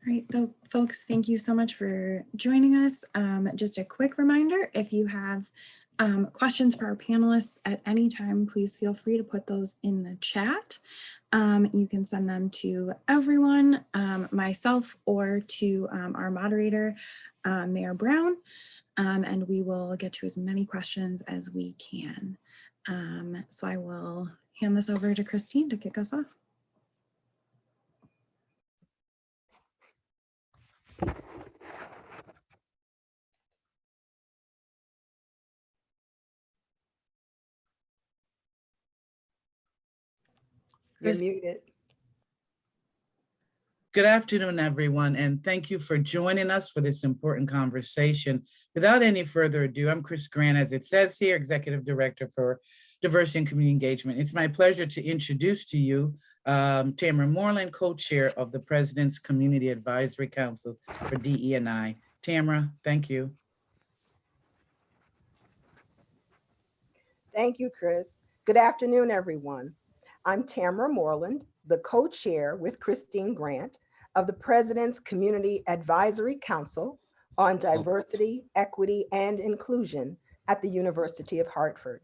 All right, so folks, thank you so much for joining us. Just a quick reminder, if you have questions for our panelists at any time, please feel free to put those in the chat. You can send them to everyone, myself, or to our moderator, Mayor Brown, and we will get to as many questions as we can. So I will hand this over to Christine to kick us off. You're muted. Good afternoon, everyone, and thank you for joining us for this important conversation. Without any further ado, I'm Chris Grant, as it says here, Executive Director for Diversity and Community Engagement. It's my pleasure to introduce to you Tamara Moreland, co-chair of the President's Community Advisory Council for DE&I. Tamara, thank you. Thank you, Chris. Good afternoon, everyone. I'm Tamara Moreland, the co-chair with Christine Grant of the President's Community Advisory Council on Diversity, Equity, and Inclusion at the University of Hartford.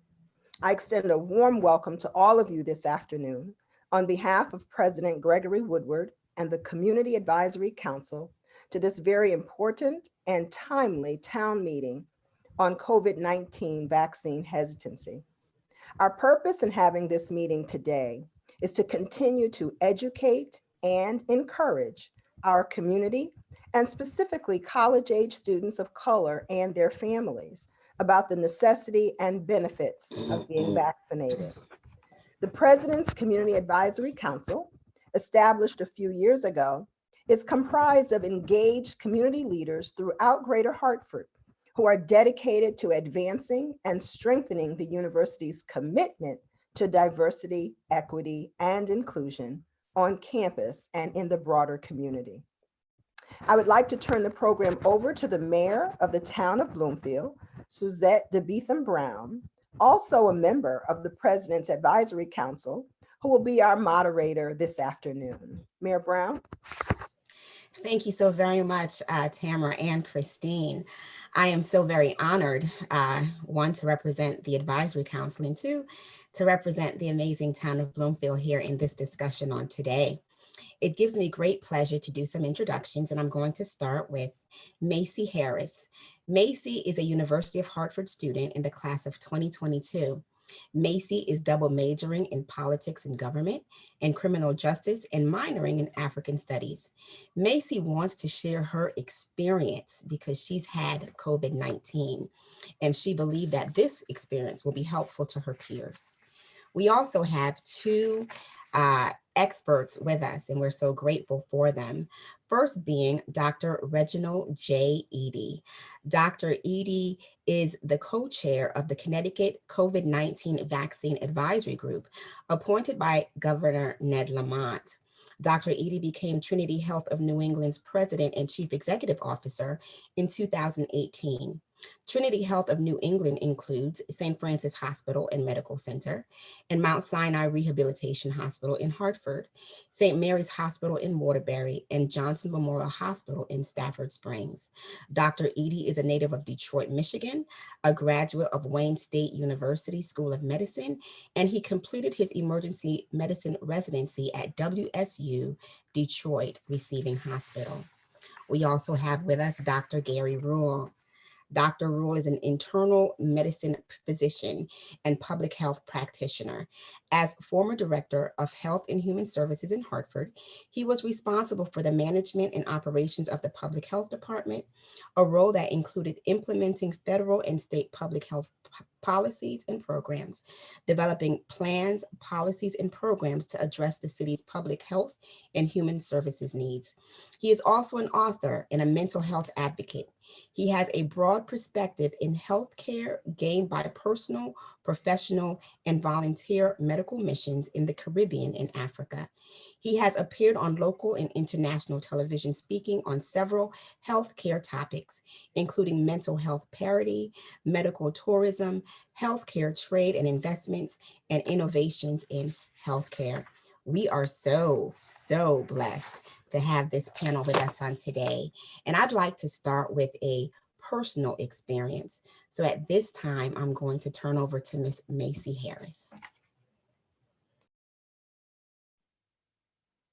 I extend a warm welcome to all of you this afternoon on behalf of President Gregory Woodward and the Community Advisory Council to this very important and timely town meeting on COVID-19 vaccine hesitancy. Our purpose in having this meeting today is to continue to educate and encourage our community, and specifically college-age students of color and their families, about the necessity and benefits of being vaccinated. The President's Community Advisory Council, established a few years ago, is comprised of engaged community leaders throughout Greater Hartford who are dedicated to advancing and strengthening the university's commitment to diversity, equity, and inclusion on campus and in the broader community. I would like to turn the program over to the mayor of the town of Bloomfield, Suzette DeBeetham Brown, also a member of the President's Advisory Council, who will be our moderator this afternoon. Mayor Brown. Thank you so very much, Tamara and Christine. I am so very honored, one, to represent the Advisory Council, and two, to represent the amazing town of Bloomfield here in this discussion on today. It gives me great pleasure to do some introductions, and I'm going to start with Macy Harris. Macy is a University of Hartford student in the class of 2022. Macy is double majoring in politics and government and criminal justice and minoring in African studies. Macy wants to share her experience because she's had COVID-19, and she believed that this experience will be helpful to her peers. We also have two experts with us, and we're so grateful for them. First being Dr. Reginald J. Eady. Dr. Eady is the co-chair of the Connecticut COVID-19 Vaccine Advisory Group, appointed by Governor Ned Lamont. Dr. Eady became Trinity Health of New England's president and chief executive officer in 2018. Trinity Health of New England includes St. Francis Hospital and Medical Center, and Mount Sinai Rehabilitation Hospital in Hartford, St. Mary's Hospital in Waterbury, and Johnson Memorial Hospital in Stafford Springs. Dr. Eady is a native of Detroit, Michigan, a graduate of Wayne State University School of Medicine, and he completed his emergency medicine residency at WSU Detroit Receiving Hospital. We also have with us Dr. Gary Rule. Dr. Rule is an internal medicine physician and public health practitioner. As former director of Health and Human Services in Hartford, he was responsible for the management and operations of the public health department, a role that included implementing federal and state public health policies and programs, developing plans, policies, and programs to address the city's public health and human services needs. He is also an author and a mental health advocate. He has a broad perspective in healthcare gained by personal, professional, and volunteer medical missions in the Caribbean and Africa. He has appeared on local and international television speaking on several healthcare topics, including mental health parity, medical tourism, healthcare trade and investments, and innovations in healthcare. We are so blessed to have this panel with us on today. And I'd like to start with a personal experience. So at this time, I'm going to turn over to Miss Macy Harris.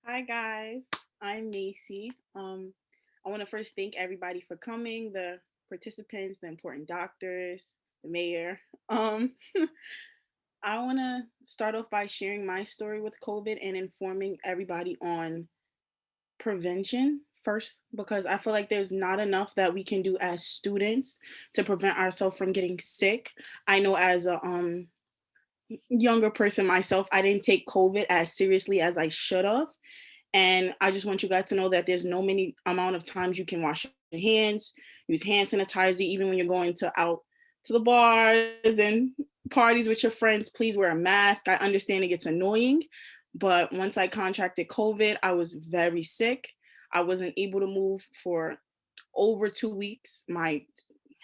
Hi guys, I'm Macy. I want to first thank everybody for coming, the participants, the important doctors, the mayor. I want to start off by sharing my story with COVID and informing everybody on prevention first, because I feel like there's not enough that we can do as students to prevent ourselves from getting sick. I know as a younger person myself, I didn't take COVID as seriously as I should have. And I just want you guys to know that there's no many amount of times you can wash your hands, use hand sanitizer, even when you're going out to the bars and parties with your friends. Please wear a mask. I understand it gets annoying, but once I contracted COVID, I was very sick. I wasn't able to move for over 2 weeks. My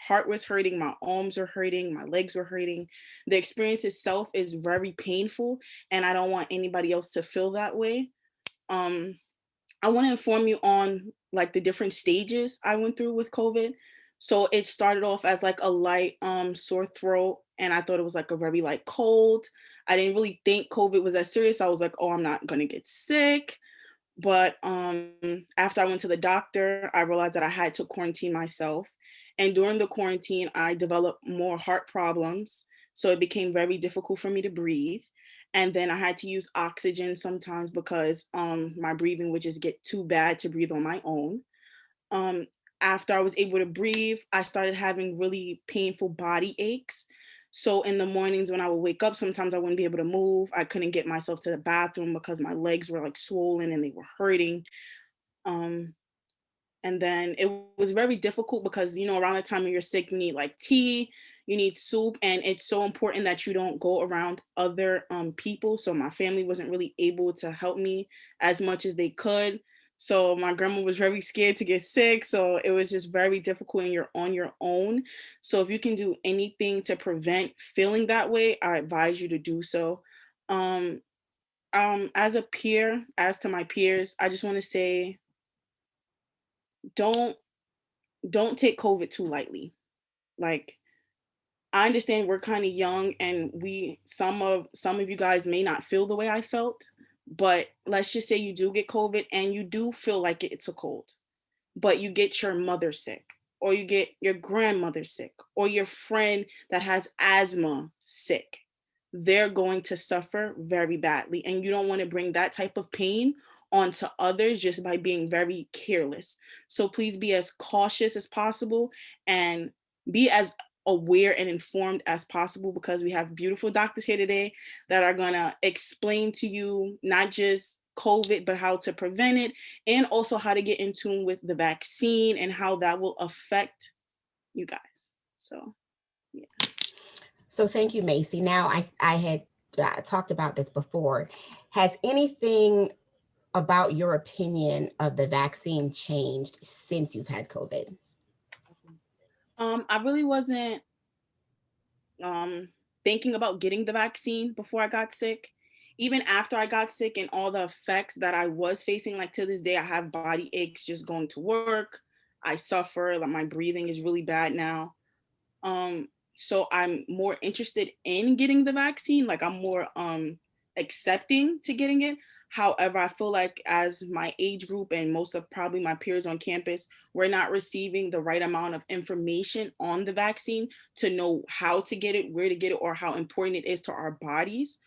heart was hurting, my arms were hurting, my legs were hurting. The experience itself is very painful, and I don't want anybody else to feel that way. I want to inform you on like the different stages I went through with COVID. So it started off as like a light sore throat, and I thought it was like a very light cold. I didn't really think COVID was that serious. I was like, oh, I'm not gonna get sick. But after I went to the doctor, I realized that I had to quarantine myself. And during the quarantine, I developed more heart problems. So it became very difficult for me to breathe. And then I had to use oxygen sometimes because my breathing would just get too bad to breathe on my own. Um, After I was able to breathe, I started having really painful body aches. So in the mornings when I would wake up, sometimes I wouldn't be able to move. I couldn't get myself to the bathroom because my legs were like swollen and they were hurting. Um, and then it was very difficult because, you know, around the time when you're sick, you need like tea, you need soup, and it's so important that you don't go around other people. So my family wasn't really able to help me as much as they could. So my grandma was very scared to get sick. So it was just very difficult and you're on your own. So if you can do anything to prevent feeling that way, I advise you to do so. Um, as a peer, as to my peers, I just want to say, don't don't take COVID too lightly. Like, I understand we're kind of young and some of you guys may not feel the way I felt, but let's just say you do get COVID and you do feel like it's a cold, but you get your mother sick, or you get your grandmother sick, or your friend that has asthma sick. They're going to suffer very badly. And you don't want to bring that type of pain onto others just by being very careless. So please be as cautious as possible and be as aware and informed as possible, because we have beautiful doctors here today that are going to explain to you not just COVID, but how to prevent it, and also how to get in tune with the vaccine and how that will affect you guys. So, yeah. So thank you, Macy. Now, I had talked about this before. Has anything about your opinion of the vaccine changed since you've had COVID? I really wasn't thinking about getting the vaccine before I got sick. Even after I got sick and all the effects that I was facing, like to this day, I have body aches just going to work. I suffer, like my breathing is really bad now. So I'm more interested in getting the vaccine. Like I'm more accepting to getting it. However, I feel like as my age group and most of probably my peers on campus, we're not receiving the right amount of information on the vaccine to know how to get it, where to get it, or how important it is to our bodies.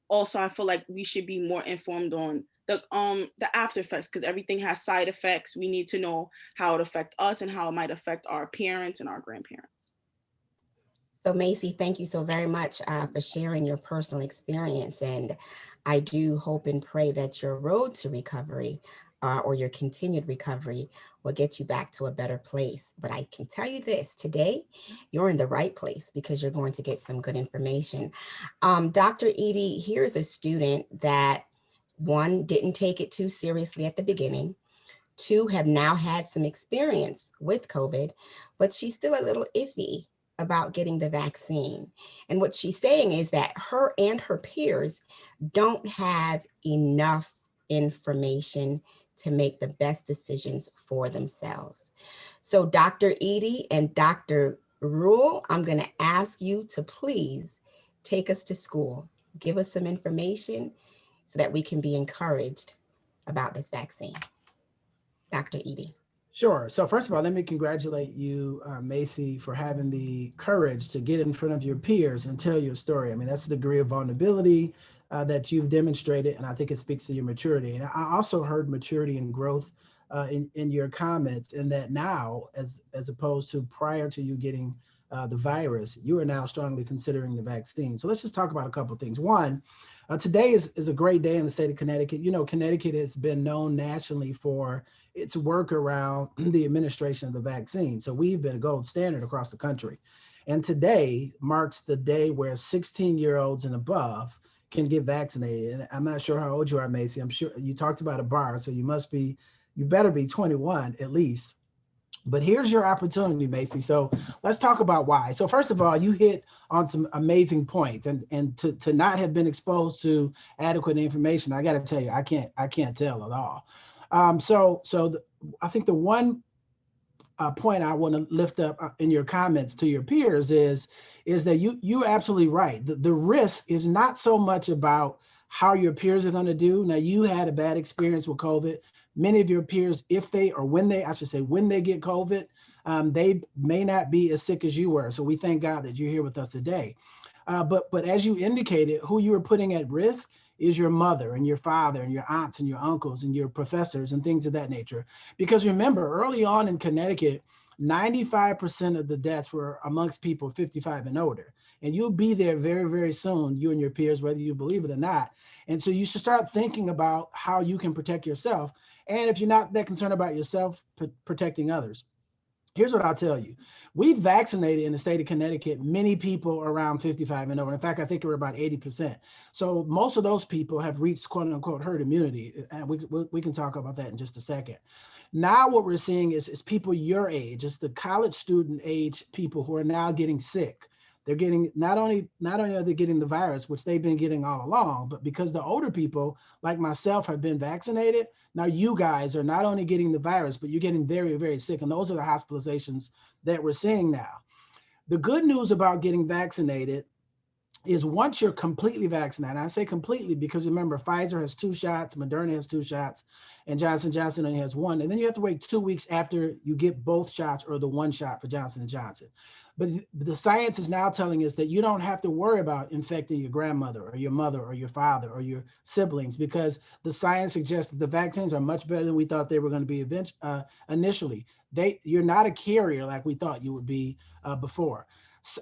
Also, I feel like we should be more informed on the after effects, because everything has side effects. We need to know how it affects us and how it might affect our parents and our grandparents. So Macy, thank you so very much for sharing your personal experience. And I do hope and pray that your road to recovery or your continued recovery will get you back to a better place. But I can tell you this, today, you're in the right place because you're going to get some good information. Dr. Edie, here's a student that, one, didn't take it too seriously at the beginning. Two, have now had some experience with COVID, but she's still a little iffy about getting the vaccine. And what she's saying is that her and her peers don't have enough information to make the best decisions for themselves. So Dr. Edie and Dr. Rule, I'm going to ask you to please take us to school. Give us some information so that we can be encouraged about this vaccine. Dr. Edie. Sure. So first of all, let me congratulate you, Macy, for having the courage to get in front of your peers and tell your story. I mean, that's a degree of vulnerability that you've demonstrated, and I think it speaks to your maturity. And I also heard maturity and growth in your comments, in that now, as opposed to prior to you getting the virus, you are now strongly considering the vaccine. So let's just talk about a couple of things. One, today is a great day in the state of Connecticut. You know, Connecticut has been known nationally for its work around the administration of the vaccine. So we've been a gold standard across the country. And today marks the day where 16-year-olds and above can get vaccinated. And I'm not sure how old you are, Macy. I'm sure you talked about a bar, so you better be 21 at least. But here's your opportunity, Macy. So let's talk about why. So first of all, you hit on some amazing points, and to not have been exposed to adequate information, I got to tell you, I can't tell at all. I think the one point I want to lift up in your comments to your peers is that you're absolutely right. The risk is not so much about how your peers are going to do. Now, you had a bad experience with COVID. Many of your peers, when they get COVID, they may not be as sick as you were. So we thank God that you're here with us today. But as you indicated, who you were putting at risk is your mother and your father and your aunts and your uncles and your professors and things of that nature. Because remember, early on in Connecticut, 95% of the deaths were amongst people 55 and older. And you'll be there very, very soon, you and your peers, whether you believe it or not. And so you should start thinking about how you can protect yourself. And if you're not that concerned about yourself, protecting others. Here's what I'll tell you. We've vaccinated in the state of Connecticut many people around 55 and over. In fact, I think we're about 80%. So most of those people have reached quote unquote herd immunity. And we can talk about that in just a second. Now what we're seeing is people your age, it's the college student age people who are now getting sick. They're getting, not only are they getting the virus, which they've been getting all along, but because the older people like myself have been vaccinated, now you guys are not only getting the virus, but you're getting very, very sick. And those are the hospitalizations that we're seeing now. The good news about getting vaccinated is once you're completely vaccinated, and I say completely because remember, Pfizer has 2 shots, Moderna has 2 shots, and Johnson & Johnson only has 1. And then you have to wait 2 weeks after you get both shots or the 1 shot for Johnson & Johnson. But the science is now telling us that you don't have to worry about infecting your grandmother or your mother or your father or your siblings, because the science suggests that the vaccines are much better than we thought they were going to be initially. You're not a carrier like we thought you would be before.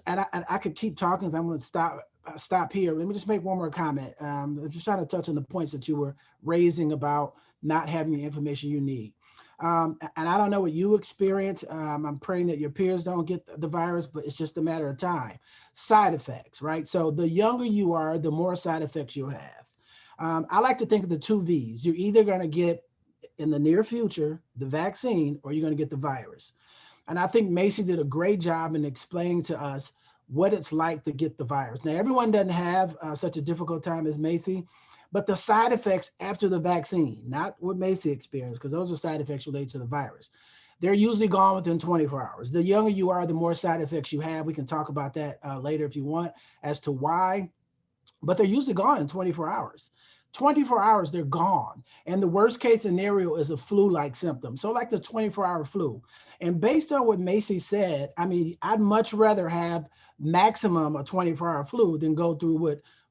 And I could keep talking. I'm going to stop here. Let me just make one more comment. I'm just trying to touch on the points that you were raising about not having the information you need. And I don't know what you experience. I'm praying that your peers don't get the virus, but it's just a matter of time. Side effects, right? So the younger you are, the more side effects you'll have. I like to think of the 2 V's. You're either going to get, in the near future, the vaccine, or you're going to get the virus. And I think Macy did a great job in explaining to us what it's like to get the virus. Now, everyone doesn't have such a difficult time as Macy, but the side effects after the vaccine, not what Macy experienced, because those are side effects related to the virus, they're usually gone within 24 hours. The younger you are, the more side effects you have. We can talk about that later if you want as to why, but they're usually gone in 24 hours. 24 hours, they're gone. And the worst case scenario is a flu-like symptom. So like the 24-hour flu. And based on what Macy said, I mean, I'd much rather have maximum a 24-hour flu than go through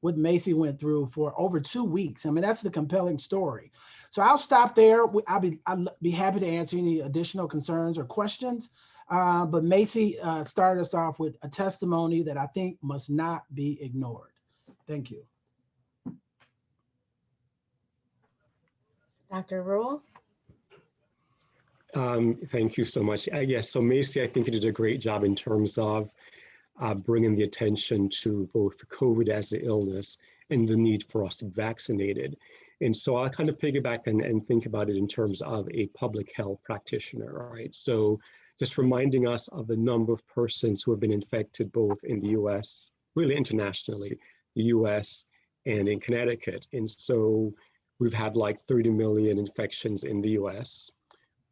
what Macy went through for over 2 weeks. I mean, that's the compelling story. So I'll stop there. I'll be happy to answer any additional concerns or questions. But Macy started us off with a testimony that I think must not be ignored. Thank you. Dr. Rule? Thank you so much. Yes, so Macy, I think you did a great job in terms of bringing the attention to both COVID as the illness and the need for us to be vaccinated. And so I'll kind of piggyback and think about it in terms of a public health practitioner, right? So just reminding us of the number of persons who have been infected both in the US, really internationally, the US and in Connecticut. And so We've had like 30 million infections in the US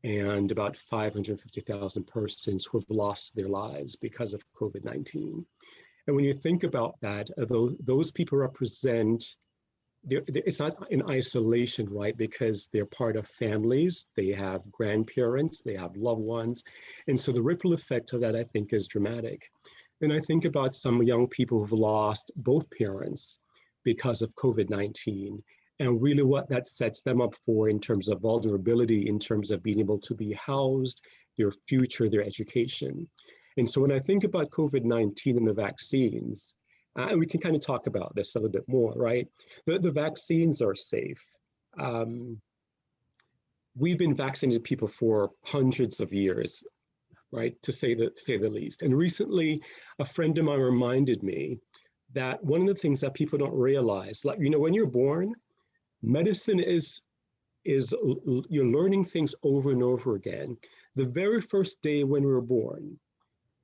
and about 550,000 persons who have lost their lives because of COVID-19. And when you think about that, those people represent, it's not in isolation, right? Because they're part of families, they have grandparents, they have loved ones. And so the ripple effect of that, I think, is dramatic. And I think about some young people who've lost both parents because of COVID-19, and really what that sets them up for in terms of vulnerability, in terms of being able to be housed, their future, their education. And so when I think about COVID-19 and the vaccines, and we can kind of talk about this a little bit more, right? The vaccines are safe. We've been vaccinating people for hundreds of years, right? To say the least. And recently, a friend of mine reminded me that one of the things that people don't realize, like, when you're born, medicine is you're learning things over and over again. The very first day when we're born,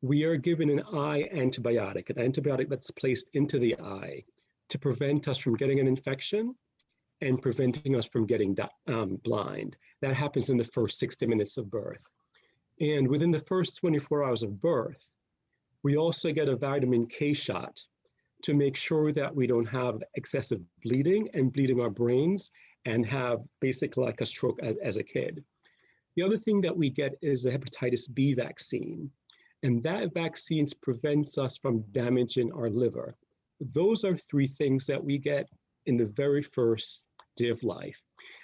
we are given an eye antibiotic, an antibiotic that's placed into the eye to prevent us from getting an infection and preventing us from getting blind. That happens in the first 60 minutes of birth. And within the first 24 hours of birth, we also get a vitamin K shot to make sure that we don't have excessive bleeding and bleeding our brains and have basically like a stroke as a kid. The other thing that we get is the hepatitis B vaccine. And that vaccine prevents us from damaging our liver. Those are three things that we get in the very first day of life.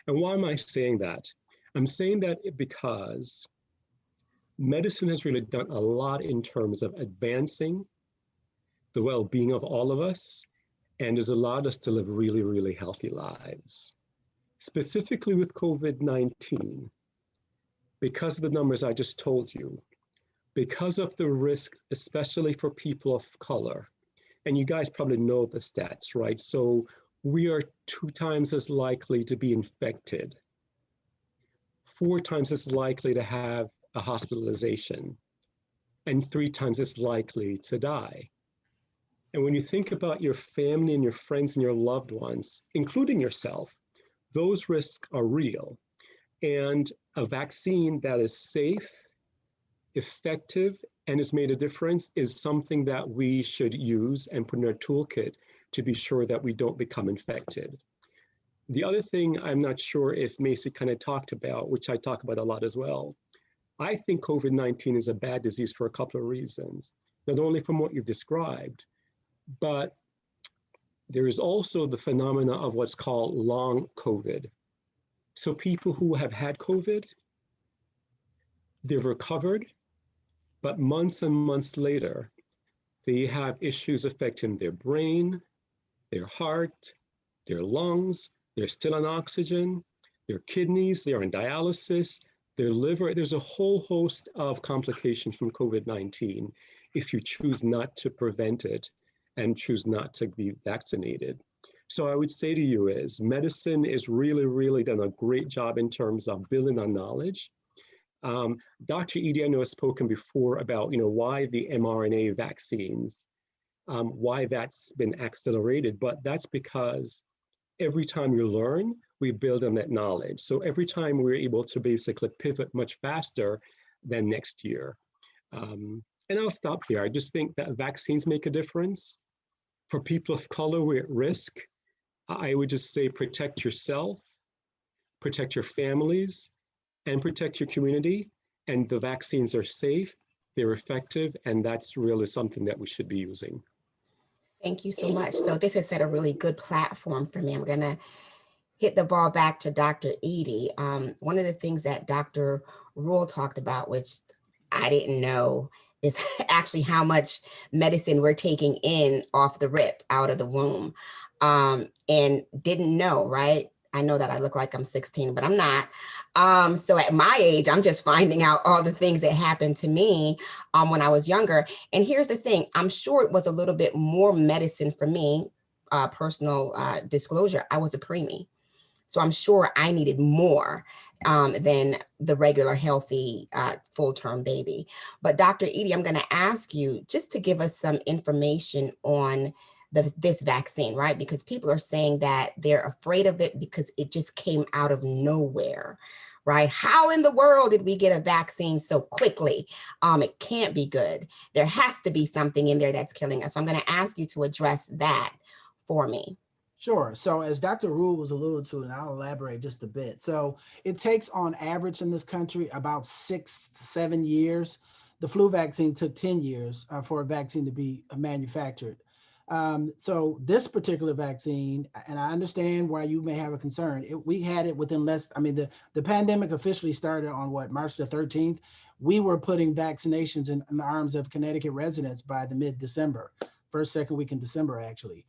And why am I saying that? I'm saying that because medicine has really done a lot in terms of advancing the well-being of all of us, and has allowed us to live really, really healthy lives. Specifically with COVID-19, because of the numbers I just told you, because of the risk, especially for people of color, and you guys probably know the stats, right? So we are 2 times as likely to be infected, 4 times as likely to have a hospitalization, and 3 times as likely to die. And when you think about your family and your friends and your loved ones, including yourself, those risks are real. And a vaccine that is safe, effective, and has made a difference is something that we should use and put in our toolkit to be sure that we don't become infected. The other thing I'm not sure if Macy kind of talked about, which I talk about a lot as well, I think COVID-19 is a bad disease for a couple of reasons, not only from what you've described, but there is also the phenomena of what's called long COVID. So people who have had COVID, they've recovered, but months and months later, they have issues affecting their brain, their heart, their lungs, they're still on oxygen, their kidneys, they're on dialysis, their liver. There's a whole host of complications from COVID-19 if you choose not to prevent it and choose not to be vaccinated. So I would say to you is medicine is really, really done a great job in terms of building on knowledge. Dr. Edie, I know has spoken before about why the mRNA vaccines, why that's been accelerated, but that's because every time you learn, we build on that knowledge. So every time we're able to basically pivot much faster than next year. And I'll stop here. I just think that vaccines make a difference. For people of color, we're at risk. I would just say protect yourself, protect your families, and protect your community. And the vaccines are safe, they're effective, and that's really something that we should be using. Thank you so much. So this has set a really good platform for me. I'm going to hit the ball back to Dr. Edie. One of the things that Dr. Rule talked about, which I didn't know, is actually how much medicine we're taking in off the rip out of the womb, and didn't know, right? I know that I look like I'm 16, but I'm not. So at my age, I'm just finding out all the things that happened to me when I was younger. And here's the thing, I'm sure it was a little bit more medicine for me, personal disclosure, I was a preemie. So I'm sure I needed more than the regular healthy full-term baby. But Dr. Edie, I'm going to ask you just to give us some information on this vaccine, right? Because people are saying that they're afraid of it because it just came out of nowhere, right? How in the world did we get a vaccine so quickly? It can't be good. There has to be something in there that's killing us. So I'm going to ask you to address that for me. Sure. So as Dr. Rule was alluded to, and I'll elaborate just a bit. So it takes on average in this country about 6 to 7 years. The flu vaccine took 10 years for a vaccine to be manufactured. So this particular vaccine, and I understand why you may have a concern, we had it within the pandemic officially started on March the 13th. We were putting vaccinations in the arms of Connecticut residents by the mid-December. Second week in December, actually.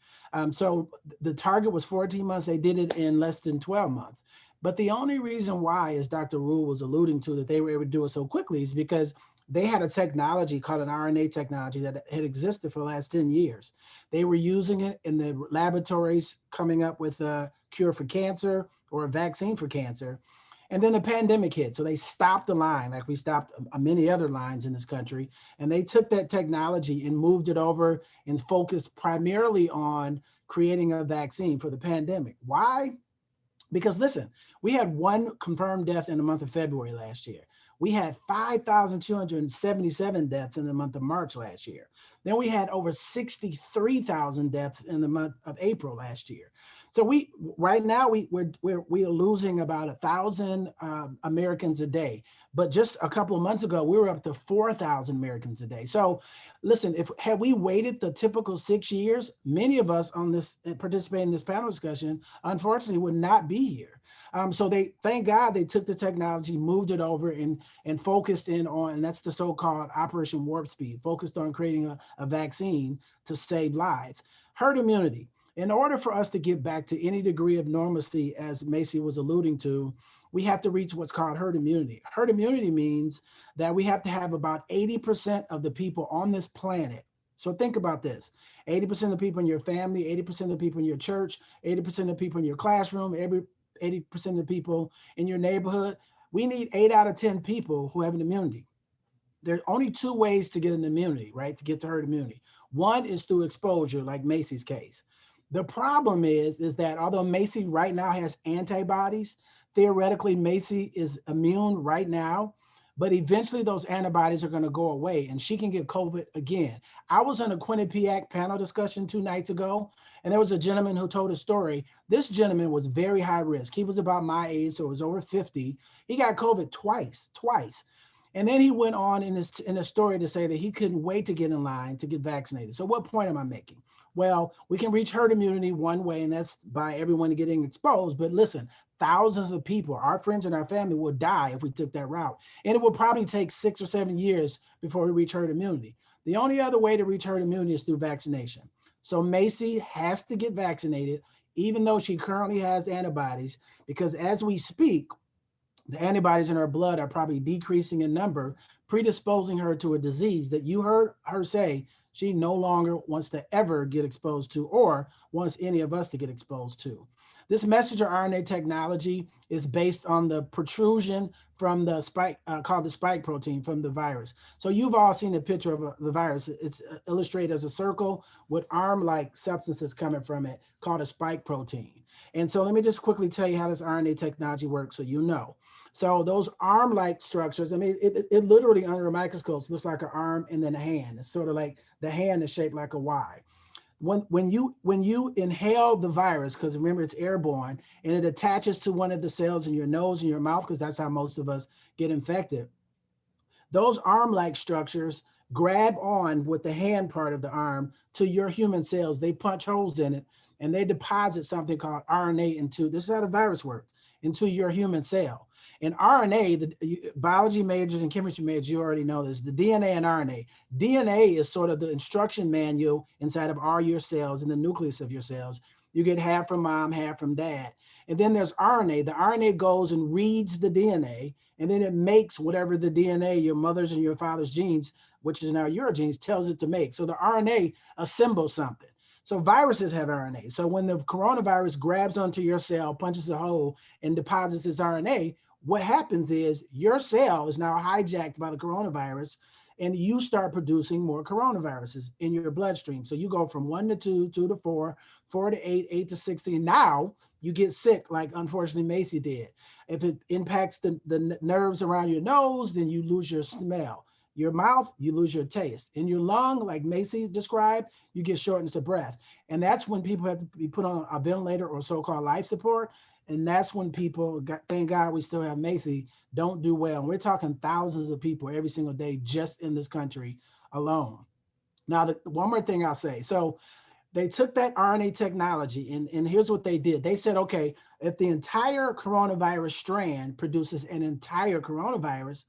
So the target was 14 months. They did it in less than 12 months. But the only reason why, as Dr. Rule was alluding to, that they were able to do it so quickly is because they had a technology called an RNA technology that had existed for the last 10 years. They were using it in the laboratories, coming up with a cure for cancer or a vaccine for cancer. And then the pandemic hit. So they stopped the line, like we stopped many other lines in this country. And they took that technology and moved it over and focused primarily on creating a vaccine for the pandemic. Why? Because listen, we had one confirmed death in the month of February last year. We had 5,277 deaths in the month of March last year. Then we had over 63,000 deaths in the month of April last year. So right now we're losing about 1,000 Americans a day. But just a couple of months ago, we were up to 4,000 Americans a day. So listen, had we waited the typical 6 years, many of us participating in this panel discussion, unfortunately, would not be here. So thank God they took the technology, moved it over and focused in on, and that's the so-called Operation Warp Speed, focused on creating a vaccine to save lives. Herd immunity. In order for us to get back to any degree of normalcy, as Macy was alluding to, we have to reach what's called herd immunity. Herd immunity means that we have to have about 80% of the people on this planet. So think about this, 80% of the people in your family, 80% of the people in your church, 80% of the people in your classroom, 80% of the people in your neighborhood. We need 8 out of 10 people who have an immunity. There are only 2 ways to get an immunity, right? To get to herd immunity. One is through exposure, like Macy's case. The problem is that although Macy right now has antibodies, theoretically Macy is immune right now, but eventually those antibodies are going to go away and she can get COVID again. I was on a Quinnipiac panel discussion 2 nights ago, and there was a gentleman who told a story. This gentleman was very high risk. He was about my age, so it was over 50. He got COVID twice. And then he went on in a story to say that he couldn't wait to get in line to get vaccinated. So what point am I making? Well, we can reach herd immunity one way, and that's by everyone getting exposed. But listen, thousands of people, our friends and our family, will die if we took that route. And it will probably take 6 or 7 years before we reach herd immunity. The only other way to reach herd immunity is through vaccination. So Macy has to get vaccinated, even though she currently has antibodies, because as we speak, the antibodies in her blood are probably decreasing in number, predisposing her to a disease that you heard her say she no longer wants to ever get exposed to or wants any of us to get exposed to. This messenger RNA technology is based on the protrusion from the spike, called the spike protein from the virus. So you've all seen a picture of the virus. It's illustrated as a circle with arm-like substances coming from it called a spike protein. And so let me just quickly tell you how this RNA technology works so you know. So those arm-like structures, I mean, it literally under a microscope looks like an arm and then a hand. It's sort of like the hand is shaped like a Y. When you inhale the virus, because remember it's airborne, and it attaches to one of the cells in your nose and your mouth, because that's how most of us get infected, those arm-like structures grab on with the hand part of the arm to your human cells. They punch holes in it, and they deposit something called RNA into, this is how the virus works, into your human cell. And RNA, the biology majors and chemistry majors, you already know this, the DNA and RNA. DNA is sort of the instruction manual inside of all your cells in the nucleus of your cells. You get half from mom, half from dad. And then there's RNA. The RNA goes and reads the DNA, and then it makes whatever the DNA, your mother's and your father's genes, which is now your genes, tells it to make. So the RNA assembles something. So viruses have RNA. So when the coronavirus grabs onto your cell, punches a hole, and deposits its RNA, what happens is your cell is now hijacked by the coronavirus, and you start producing more coronaviruses in your bloodstream. So you go from 1 to 2, 2 to 4, 4 to 8, 8 to 16. Now you get sick, like unfortunately Macy did. If it impacts the nerves around your nose, then you lose your smell. Your mouth, you lose your taste. In your lung, like Macy described, you get shortness of breath. And that's when people have to be put on a ventilator or so-called life support. And that's when people, thank God we still have Macy, don't do well. And we're talking thousands of people every single day just in this country alone. Now, one more thing I'll say. So they took that RNA technology and here's what they did. They said, okay, if the entire coronavirus strand produces an entire coronavirus,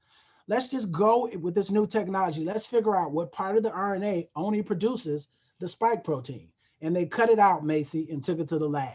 let's just go with this new technology. Let's figure out what part of the RNA only produces the spike protein. And they cut it out, Macy, and took it to the lab.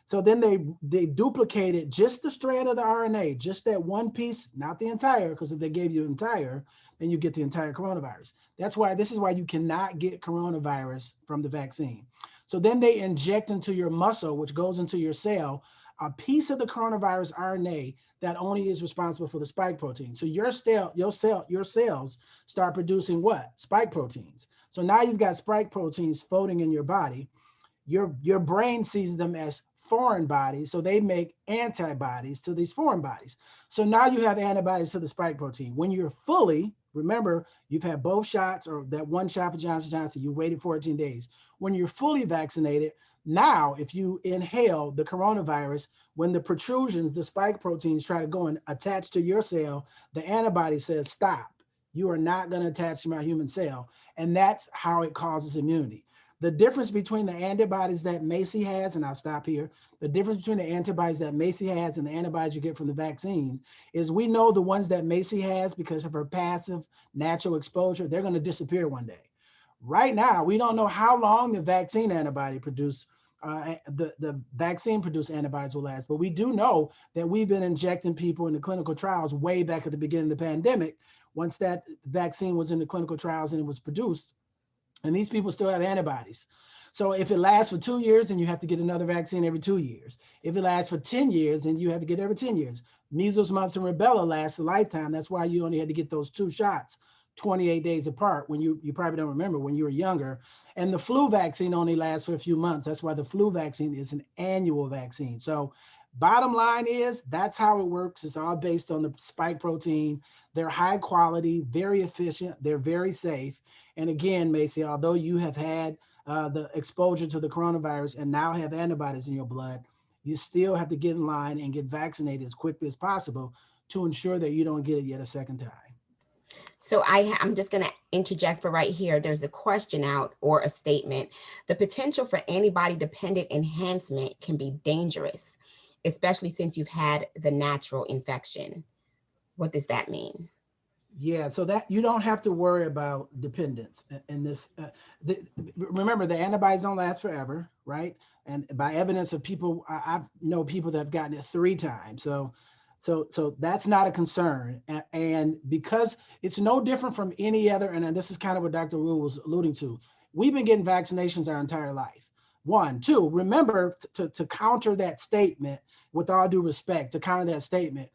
So then they duplicated just the strand of the RNA, just that one piece, not the entire, because if they gave you the entire, then you get the entire coronavirus. This is why you cannot get coronavirus from the vaccine. So then they inject into your muscle, which goes into your cell, a piece of the coronavirus RNA that only is responsible for the spike protein. So your cells start producing what? Spike proteins. So now you've got spike proteins floating in your body. Your brain sees them as foreign bodies, so they make antibodies to these foreign bodies. So now you have antibodies to the spike protein. When you're fully, remember, you've had both shots or that one shot for Johnson & Johnson, you waited 14 days. When you're fully vaccinated, now if you inhale the coronavirus, when the protrusions, the spike proteins try to go and attach to your cell, the antibody says, stop. You are not going to attach to my human cell. And that's how it causes immunity. The difference between the antibodies that Macy has, and I'll stop here, the difference between the antibodies that Macy has and the antibodies you get from the vaccines is we know the ones that Macy has because of her passive natural exposure, they're going to disappear one day. Right now, we don't know how long the vaccine antibody produce, the vaccine produced antibodies will last, but we do know that we've been injecting people in the clinical trials way back at the beginning of the pandemic. Once that vaccine was in the clinical trials and it was produced, and these people still have antibodies. So if it lasts for 2 years, then you have to get another vaccine every 2 years. If it lasts for 10 years, then you have to get every 10 years. Measles, mumps, and rubella lasts a lifetime. That's why you only had to get those 2 shots 28 days apart when you probably don't remember when you were younger. And the flu vaccine only lasts for a few months. That's why the flu vaccine is an annual vaccine. So bottom line is that's how it works. It's all based on the spike protein. They're high quality, very efficient. They're very safe. And again, Macy, although you have had the exposure to the coronavirus and now have antibodies in your blood, you still have to get in line and get vaccinated as quickly as possible to ensure that you don't get it yet a second time. So I'm just going to interject for right here. There's a question out or a statement. The potential for antibody-dependent enhancement can be dangerous, especially since you've had the natural infection. What does that mean? Yeah, so that you don't have to worry about dependence in this. Remember, the antibodies don't last forever, right? And by evidence of people, I know people that have gotten it 3 times. So that's not a concern. And because it's no different from any other, and this is kind of what Dr. Rule was alluding to, we've been getting vaccinations our entire life. 1, 2, remember to counter that statement, with all due respect, to counter that statement,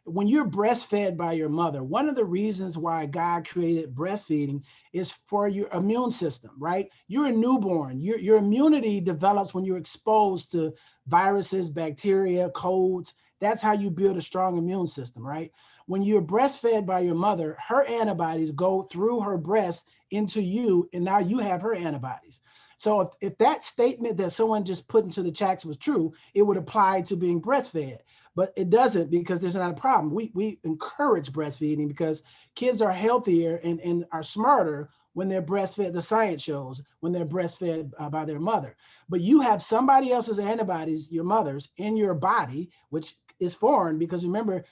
when you're breastfed by your mother, one of the reasons why God created breastfeeding is for your immune system, right? You're a newborn. Your immunity develops when you're exposed to viruses, bacteria, colds. That's how you build a strong immune system, right? When you're breastfed by your mother, her antibodies go through her breast into you, and now you have her antibodies. So if that statement that someone just put into the chat was true, it would apply to being breastfed. But it doesn't, because there's not a problem. We encourage breastfeeding because kids are healthier and are smarter when they're breastfed. The science shows when they're breastfed by their mother. But you have somebody else's antibodies, your mother's, in your body, which is foreign, because remember,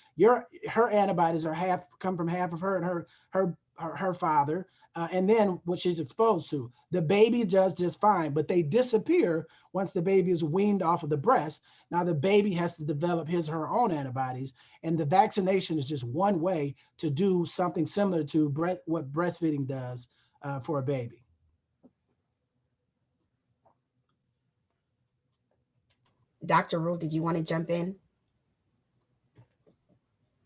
her antibodies come from half of her and her father, and then what she's exposed to. The baby does just fine, but they disappear once the baby is weaned off of the breast. Now the baby has to develop his or her own antibodies, and the vaccination is just one way to do something similar to what breastfeeding does for a baby. Dr. Rule, did you want to jump in?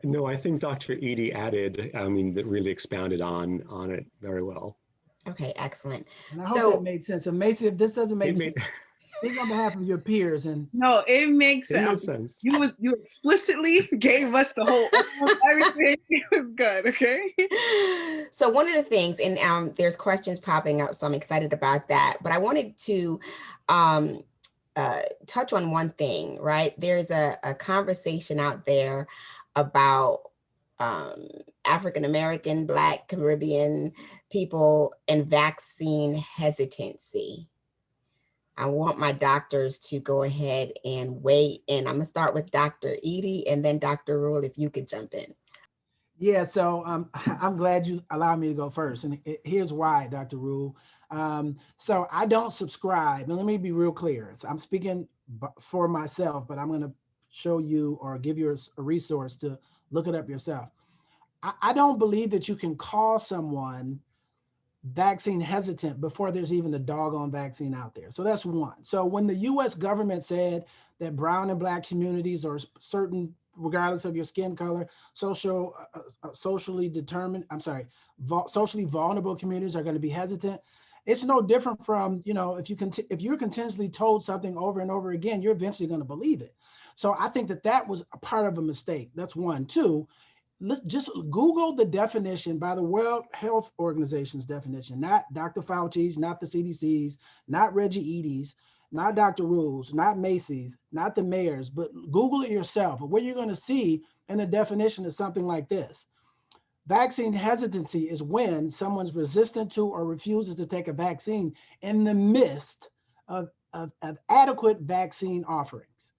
No, I think Dr. Edie added, that really expounded on it very well. Okay, excellent. And I hope that So made sense. So Macy, if this doesn't make It sense, made, speak on behalf of your peers. And No, it makes it sense. made sense. You explicitly gave us the whole everything. It was good. Okay. so one of the things, and there's questions popping up, so I'm excited about that. But I wanted to um, touch on one thing, right? There's a conversation out there about African American, Black, Caribbean people and vaccine hesitancy. I want my doctors to go ahead and weigh in. I'm gonna start with Dr. Edie and then Dr. Rule, if you could jump in. yeah, so I'm glad you allowed me to go first. And here's why, Dr. Rule. So I don't subscribe, and let me be real clear. So I'm speaking for myself, but I'm going to show you or give you a resource to look it up yourself. I don't believe that you can call someone vaccine hesitant before there's even a doggone vaccine out there. So that's one. So when the US government said that brown and Black communities or certain, regardless of your skin color, socially vulnerable communities are going to be hesitant, it's no different from, if you're continuously told something over and over again, you're eventually going to believe it. So I think that was a part of a mistake. That's one. Two, let's just Google the definition by the World Health Organization's definition, not Dr. Fauci's, not the CDC's, not Reggie Edie's, not Dr. Rule's, not Macy's, not the mayor's, but Google it yourself. What you're going to see in the definition is something like this. Vaccine hesitancy is when someone's resistant to or refuses to take a vaccine in the midst of adequate vaccine offerings.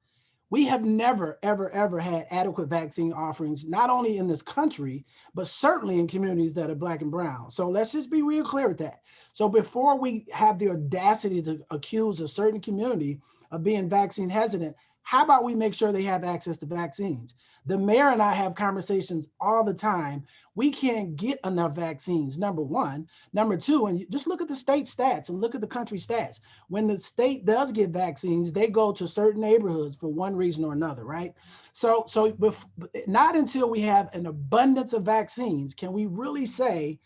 We have never, ever had adequate vaccine offerings, not only in this country, but certainly in communities that are Black and brown. So let's just be real clear with that. So before we have the audacity to accuse a certain community of being vaccine hesitant, how about we make sure they have access to vaccines? The mayor and I have conversations all the time. We can't get enough vaccines, number one. Number two, and just look at the state stats and look at the country stats. When the state does get vaccines, they go to certain neighborhoods for one reason or another, right? So not until we have an abundance of vaccines can we really say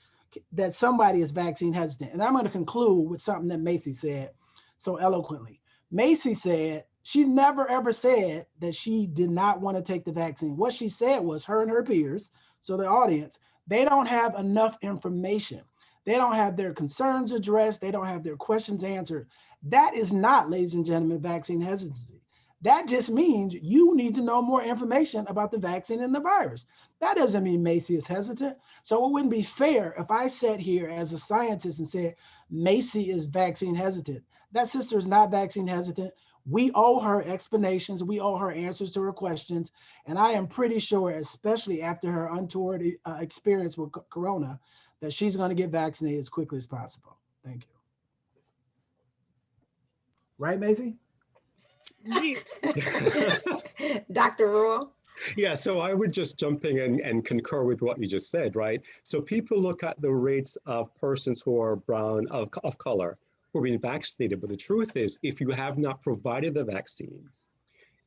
that somebody is vaccine hesitant. And I'm going to conclude with something that Macy said so eloquently. Macy said she never ever said that she did not want to take the vaccine. What she said was her and her peers, so the audience, they don't have enough information. They don't have their concerns addressed. They don't have their questions answered. That is not, ladies and gentlemen, vaccine hesitancy. That just means you need to know more information about the vaccine and the virus. That doesn't mean Macy is hesitant. So it wouldn't be fair if I sat here as a scientist and said, Macy is vaccine hesitant. That sister is not vaccine hesitant. We owe her explanations. We owe her answers to her questions. And I am pretty sure, especially after her untoward experience with Corona, that she's going to get vaccinated as quickly as possible. Thank you. Right, Macy? Dr. Rule? Yeah, so I would just jump in and concur with what you just said, right? So people look at the rates of persons who are brown, of color, who are being vaccinated. But the truth is, if you have not provided the vaccines,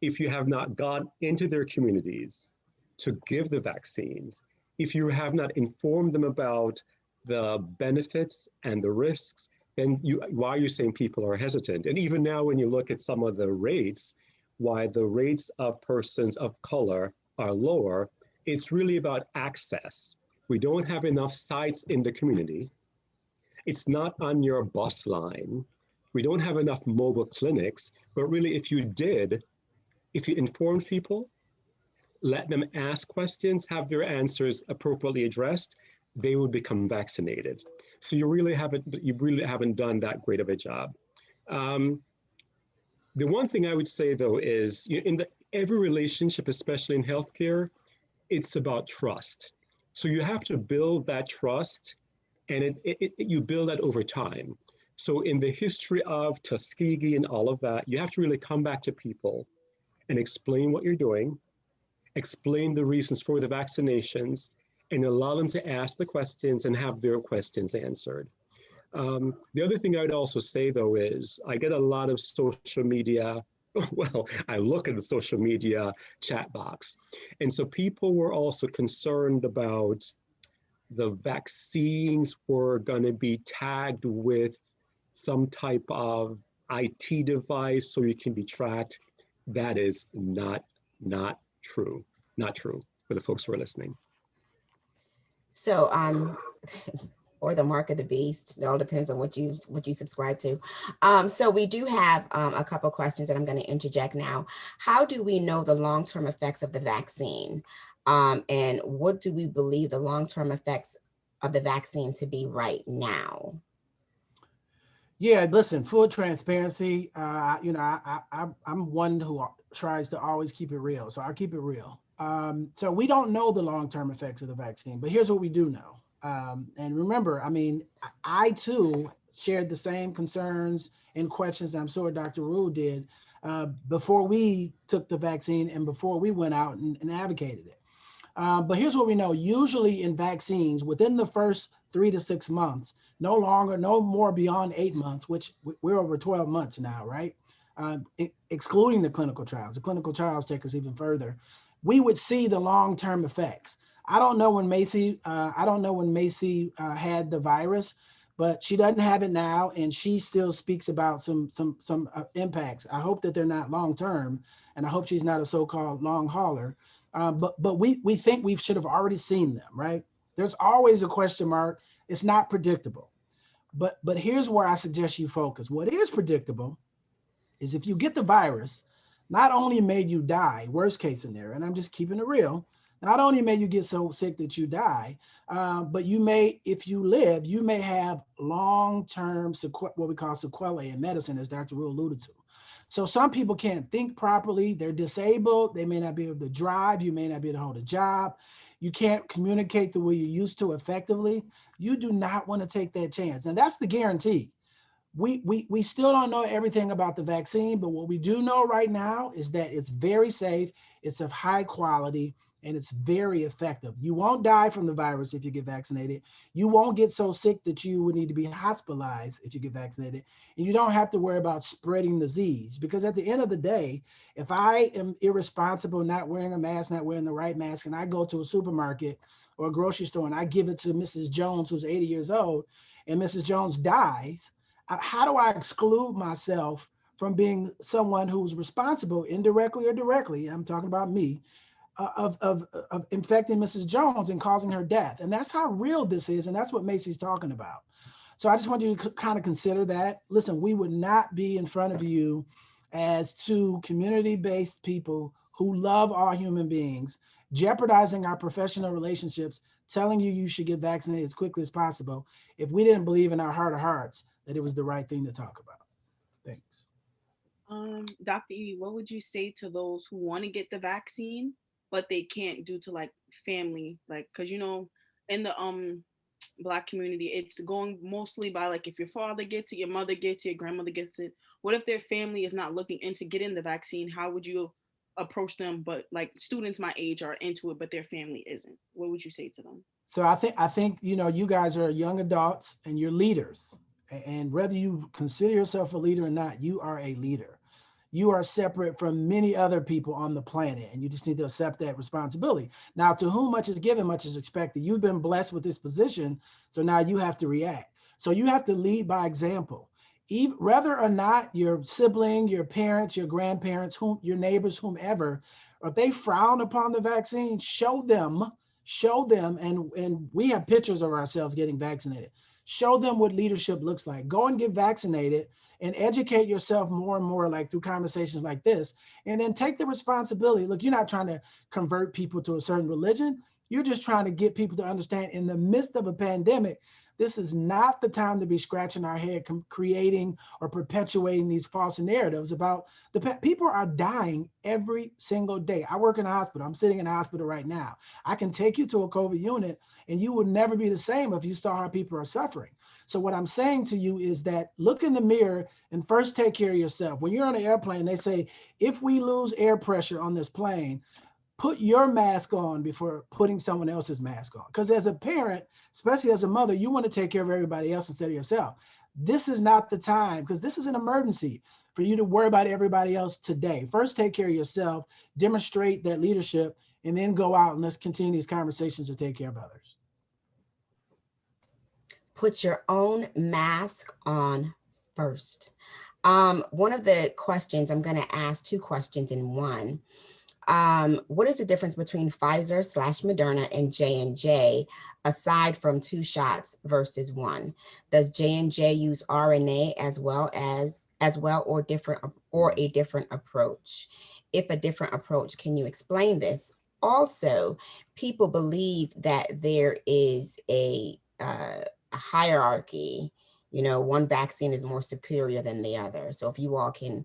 if you have not gone into their communities to give the vaccines, if you have not informed them about the benefits and the risks, then why are you saying people are hesitant? And even now, when you look at some of the rates, why the rates of persons of color are lower, it's really about access. We don't have enough sites in the community. It's not on your bus line. We don't have enough mobile clinics, but really if you informed people, let them ask questions, have their answers appropriately addressed, they would become vaccinated. So you really haven't done that great of a job. The one thing I would say though is in every relationship, especially in healthcare, it's about trust. So you have to build that trust, and you build that over time. So in the history of Tuskegee and all of that, you have to really come back to people and explain what you're doing, explain the reasons for the vaccinations, and allow them to ask the questions and have their questions answered. The other thing I would also say though is I get a lot of social media Well, I look at the social media chat box. And so people were also concerned about the vaccines were going to be tagged with some type of IT device so you can be tracked. That is not true. Not true for the folks who are listening. So, or the mark of the beast. It all depends on what you subscribe to. So we do have a couple questions that I'm going to interject now. How do we know the long-term effects of the vaccine? And what do we believe the long-term effects of the vaccine to be right now? Yeah, listen, full transparency. I'm one who tries to always keep it real, so I'll keep it real. So we don't know the long-term effects of the vaccine, but here's what we do know. And remember, I mean, I too shared the same concerns and questions that I'm sure Dr. Rule did before we took the vaccine and before we went out and advocated it. But here's what we know. Usually in vaccines, within the first 3 to 6 months, no more beyond 8 months, which we're over 12 months now, right? Excluding the clinical trials. The clinical trials take us even further. We would see the long-term effects. I don't know when Macy had the virus, but she doesn't have it now, and she still speaks about some impacts. I hope that they're not long-term, and I hope she's not a so-called long hauler. But we think we should have already seen them, right? There's always a question mark. It's not predictable. But here's where I suggest you focus. What is predictable is if you get the virus, not only may you die, worst case scenario, and I'm just keeping it real, not only may you get so sick that you die, but you may, if you live, you may have long-term what we call sequelae in medicine, as Dr. Rule alluded to. So some people can't think properly. They're disabled. They may not be able to drive. You may not be able to hold a job. You can't communicate the way you used to effectively. You do not want to take that chance. And that's the guarantee. We still don't know everything about the vaccine, but what we do know right now is that it's very safe, it's of high quality, and it's very effective. You won't die from the virus if you get vaccinated. You won't get so sick that you would need to be hospitalized if you get vaccinated. And you don't have to worry about spreading disease, because at the end of the day, if I am irresponsible, not wearing a mask, not wearing the right mask, and I go to a supermarket or a grocery store and I give it to Mrs. Jones, who's 80 years old, and Mrs. Jones dies, how do I exclude myself from being someone who's responsible, indirectly or directly, I'm talking about me, of infecting Mrs. Jones and causing her death? And that's how real this is. And that's what Macy's talking about. So I just want you to kind of consider that. Listen, we would not be in front of you as two community-based people who love all human beings, jeopardizing our professional relationships, telling you should get vaccinated as quickly as possible if we didn't believe in our heart of hearts that it was the right thing to talk about. Thanks. Dr. Edie, what would you say to those who want to get the vaccine, but they can't due to like family, like, cause in the Black community, it's going mostly by like if your father gets it, your mother gets it, your grandmother gets it. What if their family is not looking into getting the vaccine? How would you approach them? But like students my age are into it, but their family isn't. What would you say to them? So I think you guys are young adults and you're leaders. And whether you consider yourself a leader or not, you are a leader. You are separate from many other people on the planet, and you just need to accept that responsibility. Now, to whom much is given, much is expected. You've been blessed with this position, so now you have to react. So you have to lead by example. Whether or not your sibling, your parents, your grandparents, your neighbors, whomever, if they frown upon the vaccine, show them, and we have pictures of ourselves getting vaccinated. Show them what leadership looks like. Go and get vaccinated and educate yourself more and more, like through conversations like this, and then take the responsibility. Look, you're not trying to convert people to a certain religion. You're just trying to get people to understand in the midst of a pandemic, this is not the time to be scratching our head, creating or perpetuating these false narratives about people are dying every single day. I work in a hospital. I'm sitting in a hospital right now. I can take you to a COVID unit and you would never be the same if you saw how people are suffering. So what I'm saying to you is that look in the mirror and first take care of yourself. When you're on an airplane, they say, if we lose air pressure on this plane, put your mask on before putting someone else's mask on. Because as a parent, especially as a mother, you want to take care of everybody else instead of yourself. This is not the time, because this is an emergency, for you to worry about everybody else today. First, take care of yourself, demonstrate that leadership, and then go out and let's continue these conversations to take care of others. Put your own mask on first. One of the questions, I'm going to ask two questions in one. What is the difference between Pfizer/Moderna and J&J aside from 2 shots versus 1? Does J&J use RNA as well or a different approach? If a different approach, can you explain this? Also, people believe that there is a hierarchy, one vaccine is more superior than the other. So if you all can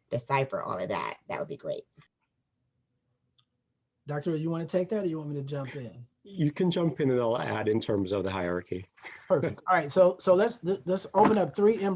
decipher all of that, that would be great. Doctor, you want to take that, or you want me to jump in? You can jump in and I'll add in terms of the hierarchy. Perfect. All right. So let's open up 3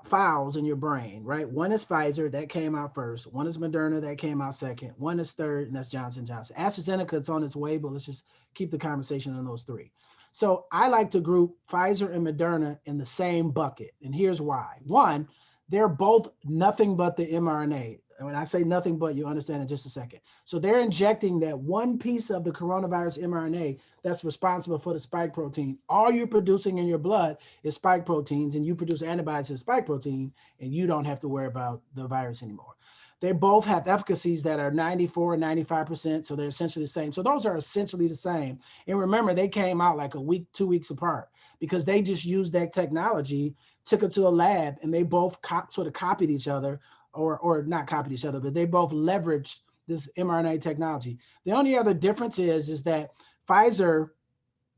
files in your brain, right? One is Pfizer, that came out first. One is Moderna, that came out second. One is third, and that's Johnson & Johnson. AstraZeneca, it's on its way, but let's just keep the conversation on those 3. So I like to group Pfizer and Moderna in the same bucket, and here's why. One, they're both nothing but the mRNA. And when I say nothing but, you understand in just a second. So they're injecting that one piece of the coronavirus mRNA that's responsible for the spike protein. All you're producing in your blood is spike proteins, and you produce antibodies to spike protein, and you don't have to worry about the virus anymore. They both have efficacies that are 94 and 95%, so they're essentially the same. So those are essentially the same. And remember, they came out like a week, 2 weeks apart, because they just used that technology, took it to a lab, and they both sort of copied each other, or not copied each other, but they both leveraged this mRNA technology. The only other difference is that Pfizer,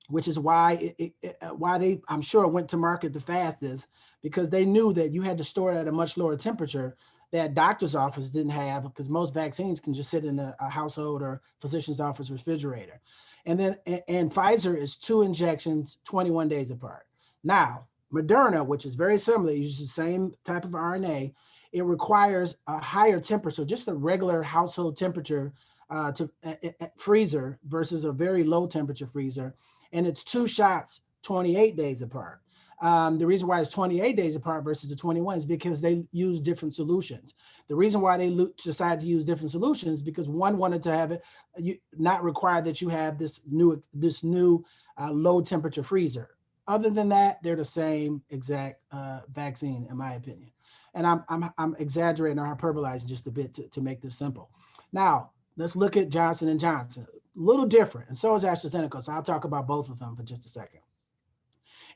which is why they, I'm sure, went to market the fastest, because they knew that you had to store it at a much lower temperature that doctor's office didn't have, because most vaccines can just sit in a household or physician's office refrigerator. And Pfizer is 2 injections, 21 days apart. Now, Moderna, which is very similar, uses the same type of RNA, it requires a higher temperature, so just a regular household temperature freezer versus a very low temperature freezer. And it's 2 shots, 28 days apart. The reason why it's 28 days apart versus the 21 is because they use different solutions. The reason why they decided to use different solutions is because one wanted to have it not require that you have this new low temperature freezer. Other than that, they're the same exact vaccine, in my opinion. And I'm exaggerating or hyperbolizing just a bit to make this simple. Now, let's look at Johnson & Johnson. A little different, and so is AstraZeneca, so I'll talk about both of them for just a second.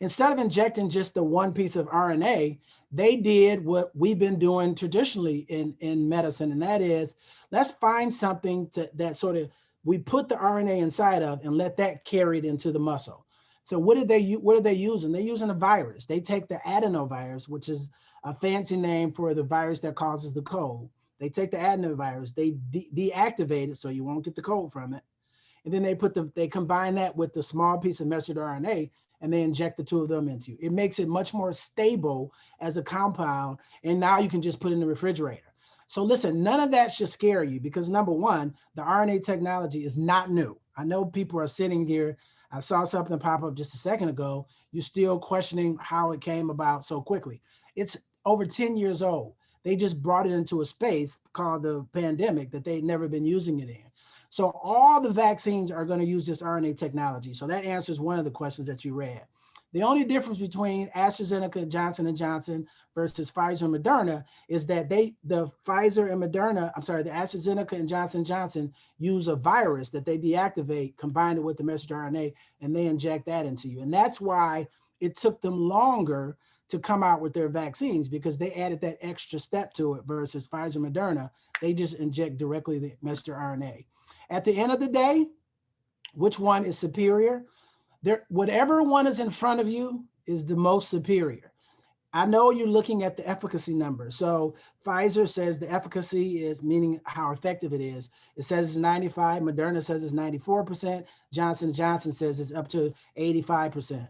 Instead of injecting just the one piece of RNA, they did what we've been doing traditionally in medicine, and that is, let's find something that sort of we put the RNA inside of and let that carry it into the muscle. So what are they using? They're using a virus. They take the adenovirus, which is a fancy name for the virus that causes the cold. They take the adenovirus, they deactivate it so you won't get the cold from it. And then they combine that with the small piece of messenger RNA, and they inject the 2 of them into you. It makes it much more stable as a compound, and now you can just put it in the refrigerator. So listen, none of that should scare you, because number one, the RNA technology is not new. I know people are sitting here, I saw something pop up just a second ago, you're still questioning how it came about so quickly. It's over 10 years old. They just brought it into a space called the pandemic that they'd never been using it in. So all the vaccines are going to use this RNA technology. So that answers one of the questions that you read. The only difference between AstraZeneca, Johnson & Johnson versus Pfizer and Moderna is that the AstraZeneca and Johnson & Johnson use a virus that they deactivate, combine it with the messenger RNA, and they inject that into you. And that's why it took them longer to come out with their vaccines, because they added that extra step to it versus Pfizer and Moderna. They just inject directly the messenger RNA. At the end of the day, which one is superior? Whatever one is in front of you is the most superior. I know you're looking at the efficacy number. So Pfizer says the efficacy is, meaning how effective it is. It says it's 95, Moderna says it's 94%, Johnson & Johnson says it's up to 85%.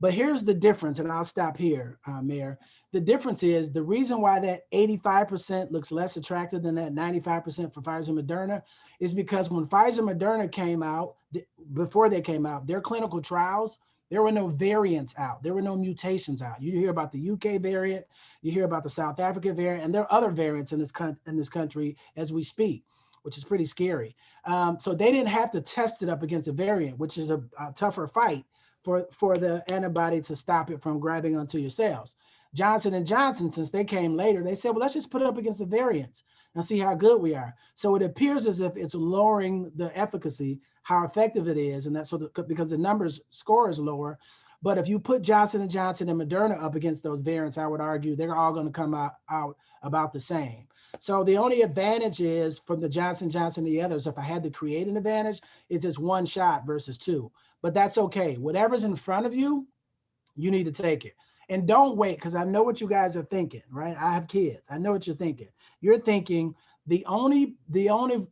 But here's the difference, and I'll stop here, Mayor. The difference is the reason why that 85% looks less attractive than that 95% for Pfizer and Moderna is because when Pfizer and Moderna came out, before they came out, their clinical trials, there were no variants out. There were no mutations out. You hear about the UK variant, you hear about the South Africa variant, and there are other variants in this country as we speak, which is pretty scary. So they didn't have to test it up against a variant, which is a tougher fight for the antibody to stop it from grabbing onto your cells. Johnson & Johnson, since they came later, they said, well, let's just put it up against the variants and see how good we are. So it appears as if it's lowering the efficacy, how effective it is, and that's so because the score is lower. But if you put Johnson & Johnson and Moderna up against those variants, I would argue they're all going to come out about the same. So the only advantage is from the Johnson & Johnson and the others, if I had to create an advantage, it's just one shot versus two. But that's okay. Whatever's in front of you, you need to take it. And don't wait, because I know what you guys are thinking, right? I have kids. I know what you're thinking. You're thinking the only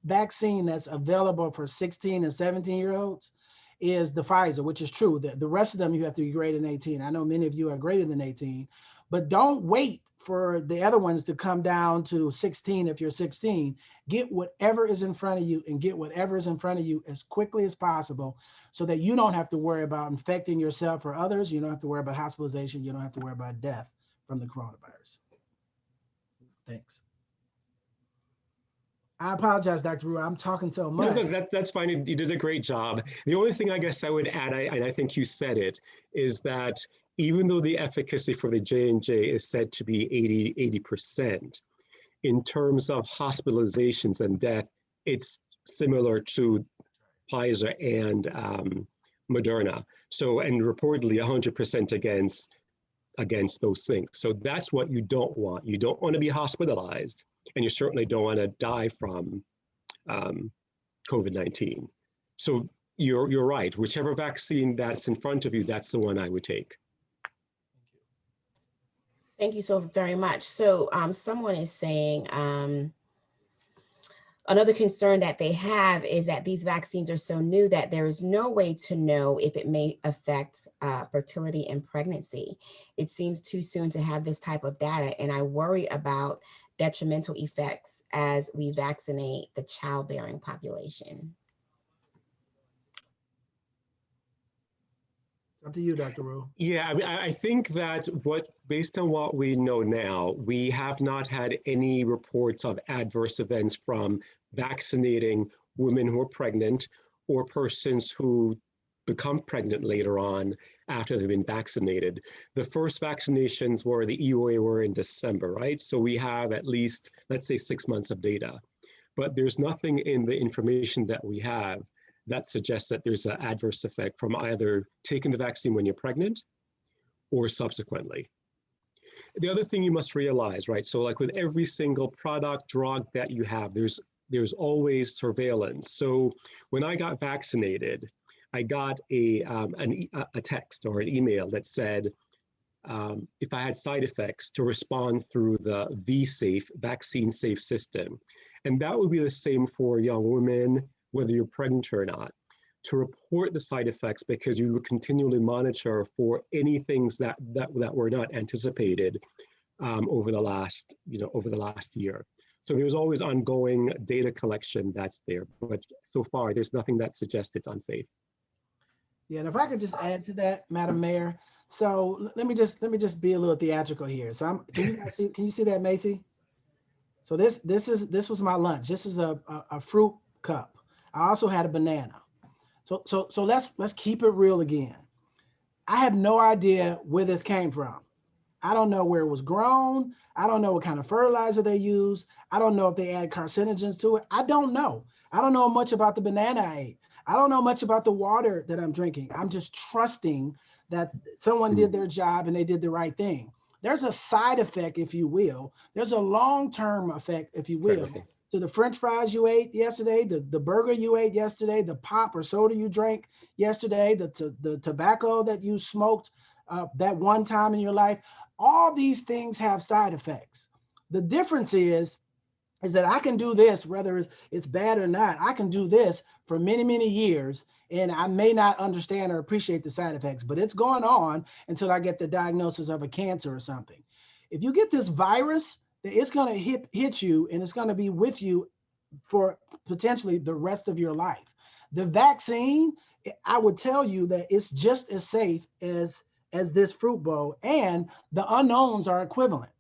vaccine that's available for 16 and 17-year-olds is the Pfizer, which is true. The rest of them, you have to be greater than 18. I know many of you are greater than 18, but don't wait for the other ones to come down to 16 if you're 16. Get whatever is in front of you and get whatever is in front of you as quickly as possible so that you don't have to worry about infecting yourself or others. You don't have to worry about hospitalization. You don't have to worry about death from the coronavirus. Thanks. I apologize, Dr. Ru. I'm talking so much. No, that's fine. You did a great job. The only thing I guess I would add, and I think you said it, is that even though the efficacy for the J&J is said to be 80%, in terms of hospitalizations and death, it's similar to Pfizer and Moderna. So, and reportedly 100% against those things. So that's what you don't want. You don't want to be hospitalized, and you certainly don't want to die from COVID-19. So you're right. Whichever vaccine that's in front of you, that's the one I would take. Thank you so very much. So someone is saying another concern that they have is that these vaccines are so new that there is no way to know if it may affect fertility and pregnancy. It seems too soon to have this type of data, and I worry about detrimental effects as we vaccinate the childbearing population. Up to you, Dr. Ru. Yeah, I think that based on what we know now, we have not had any reports of adverse events from vaccinating women who are pregnant or persons who become pregnant later on after they've been vaccinated. The first vaccinations were the EUA were in December, right? So we have at least, let's say, 6 months of data, but there's nothing in the information that we have that suggests that there's an adverse effect from either taking the vaccine when you're pregnant or subsequently. The other thing you must realize, right? So like with every single product, drug that you have, there's always surveillance. So when I got vaccinated, I got a text or an email that said, if I had side effects, to respond through the V-Safe, vaccine safe system. And that would be the same for young women, whether you're pregnant or not, to report the side effects, because you would continually monitor for any things that were not anticipated over the last year. So there's always ongoing data collection that's there, but so far there's nothing that suggests it's unsafe. Yeah, and if I could just add to that, Madam Mayor. So let me just be a little theatrical here. So can you guys see? Can you see that, Macy? So this was my lunch. This is a fruit cup. I also had a banana. So let's keep it real again. I have no idea where this came from. I don't know where it was grown. I don't know what kind of fertilizer they use. I don't know if they add carcinogens to it. I don't know. I don't know much about the banana I ate. I don't know much about the water that I'm drinking. I'm just trusting that someone did their job and they did the right thing. There's a side effect, if you will. There's a long-term effect, if you will, to the French fries you ate yesterday, the burger you ate yesterday, the pop or soda you drank yesterday, the tobacco that you smoked that one time in your life. All these things have side effects. The difference is is that I can do this, whether it's bad or not. I can do this for many, many years, and I may not understand or appreciate the side effects, but it's going on until I get the diagnosis of a cancer or something. If you get this virus, it's going to hit you, and it's going to be with you for potentially the rest of your life. The vaccine, I would tell you that it's just as safe as this fruit bowl, and the unknowns are equivalent.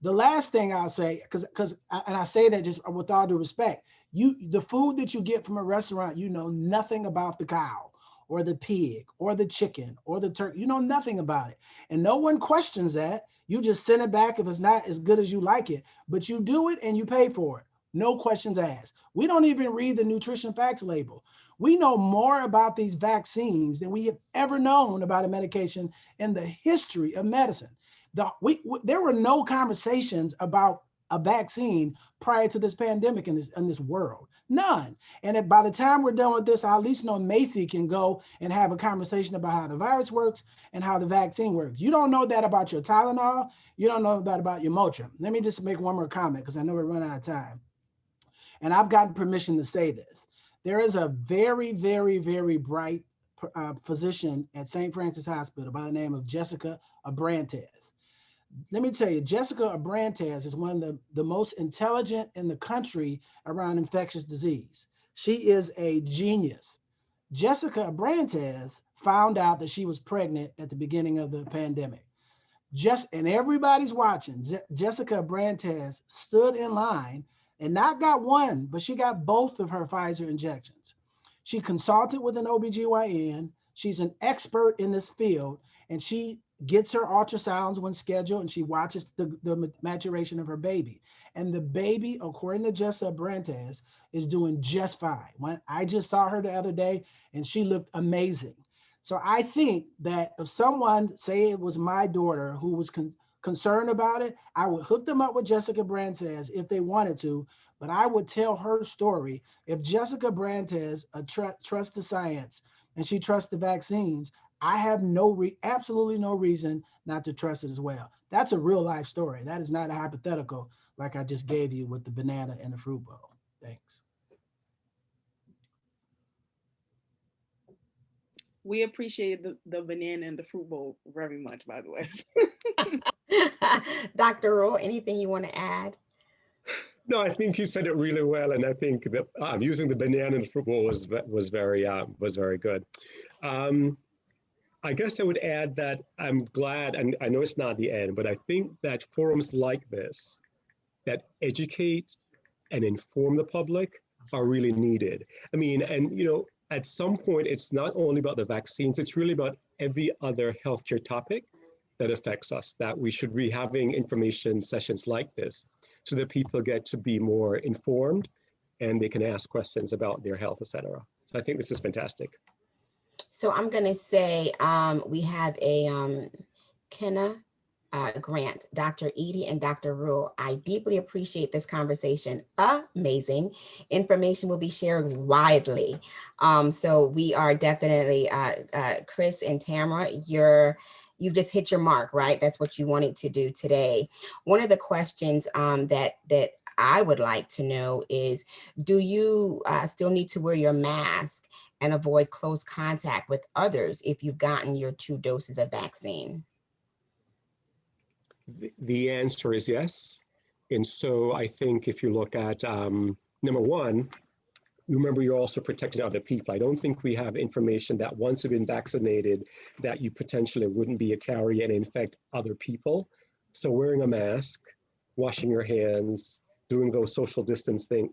The last thing I'll say, because I say that just with all due respect, the food that you get from a restaurant, you know nothing about the cow or the pig or the chicken or the turkey. You know nothing about it, and no one questions that. You just send it back if it's not as good as you like it, but you do it and you pay for it. No questions asked. We don't even read the nutrition facts label. We know more about these vaccines than we have ever known about a medication in the history of medicine. There were no conversations about a vaccine prior to this pandemic in this world. None. And by the time we're done with this, I at least know Macy can go and have a conversation about how the virus works and how the vaccine works. You don't know that about your Tylenol. You don't know that about your Motrin. Let me just make one more comment because I know we're running out of time. And I've gotten permission to say this. There is a very, very, very bright physician at St. Francis Hospital by the name of Jessica Abrantes. Let me tell you, Jessica Abrantes is one of the most intelligent in the country around infectious disease. She is a genius. Jessica Abrantes found out that she was pregnant at the beginning of the pandemic. And everybody's watching. Jessica Abrantes stood in line and not got one, but she got both of her Pfizer injections. She consulted with an OBGYN. She's an expert in this field, and she gets her ultrasounds when scheduled, and she watches the maturation of her baby. And the baby, according to Jessica Abrantes, is doing just fine. When I just saw her the other day, and she looked amazing. So I think that if someone, say it was my daughter who was concerned about it, I would hook them up with Jessica Abrantes if they wanted to, but I would tell her story. If Jessica Abrantes trusts the science and she trusts the vaccines, I have absolutely no reason not to trust it as well. That's a real life story. That is not a hypothetical like I just gave you with the banana and the fruit bowl. Thanks. We appreciate the banana and the fruit bowl very much, by the way. Dr. Rule, anything you want to add? No, I think you said it really well, and I think that using the banana and the fruit bowl was very good. I guess I would add that I'm glad, and I know it's not the end, but I think that forums like this that educate and inform the public are really needed. I mean, and at some point, it's not only about the vaccines, it's really about every other healthcare topic that affects us, that we should be having information sessions like this so that people get to be more informed and they can ask questions about their health, et cetera. So I think this is fantastic. So I'm going to say we have a Kenna Grant, Dr. Edie and Dr. Rule. I deeply appreciate this conversation. Amazing. Information will be shared widely. So we are definitely, Chris and Tamara, you've just hit your mark, right? That's what you wanted to do today. One of the questions that I would like to know is, do you still need to wear your mask and avoid close contact with others if you've gotten your 2 doses of vaccine? The answer is yes. And so I think if you look at number one, remember you're also protecting other people. I don't think we have information that once you've been vaccinated that you potentially wouldn't be a carrier and infect other people. So wearing a mask, washing your hands, doing those social distancing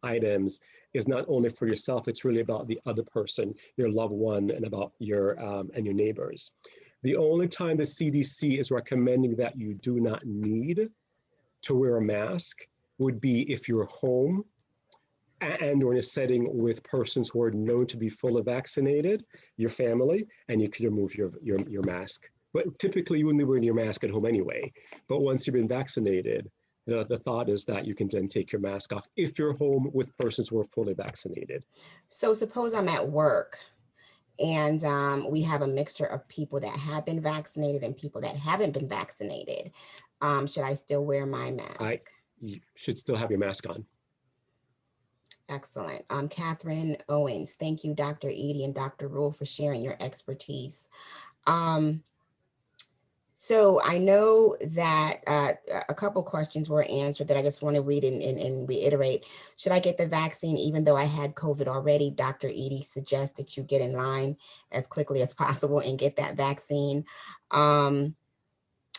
items is not only for yourself, it's really about the other person, your loved one, and about your and your neighbors. The only time the CDC is recommending that you do not need to wear a mask would be if you're home and or in a setting with persons who are known to be fully vaccinated, your family, and you could remove your mask. But typically you wouldn't be wearing your mask at home anyway. But once you've been vaccinated, the thought is that you can then take your mask off if you're home with persons who are fully vaccinated. So suppose I'm at work and we have a mixture of people that have been vaccinated and people that haven't been vaccinated. Should I still wear my mask? You should still have your mask on. Excellent. Catherine Owens, thank you, Dr. Edie and Dr. Rule, for sharing your expertise. So I know that a couple questions were answered that I just want to read and reiterate. Should I get the vaccine even though I had COVID already? Dr. Edie suggests that you get in line as quickly as possible and get that vaccine.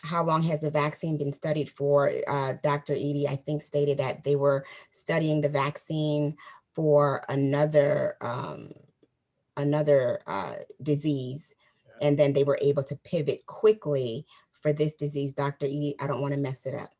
How long has the vaccine been studied for? Dr. Edie, I think, stated that they were studying the vaccine for another disease, and then they were able to pivot quickly for this disease. Dr. Edie, I don't want to mess it up.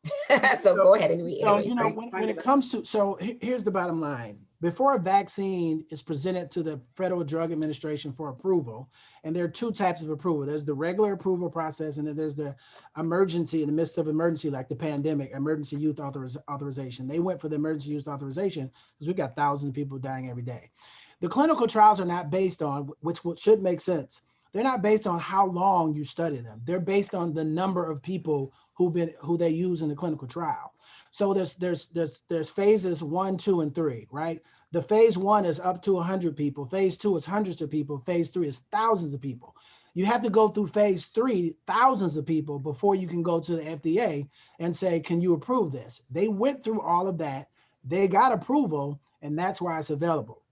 So go ahead and reiterate. So, you know, when it comes to, so here's the bottom line. Before a vaccine is presented to the Federal Drug Administration for approval, and there are two types of approval. There's the regular approval process, and then there's the emergency, in the midst of emergency, like the pandemic, emergency use authorization. They went for the emergency use authorization because we got thousands of people dying every day. The clinical trials are not based on, which should make sense. They're not based on how long you study them. They're based on the number of people who they use in the clinical trial. So there's phases 1, 2, and 3, right? The phase 1 is up to 100 people. Phase 2 is hundreds of people. Phase 3 is thousands of people. You have to go through phase 3, thousands of people, before you can go to the FDA and say, can you approve this? They went through all of that. They got approval, and that's why it's available.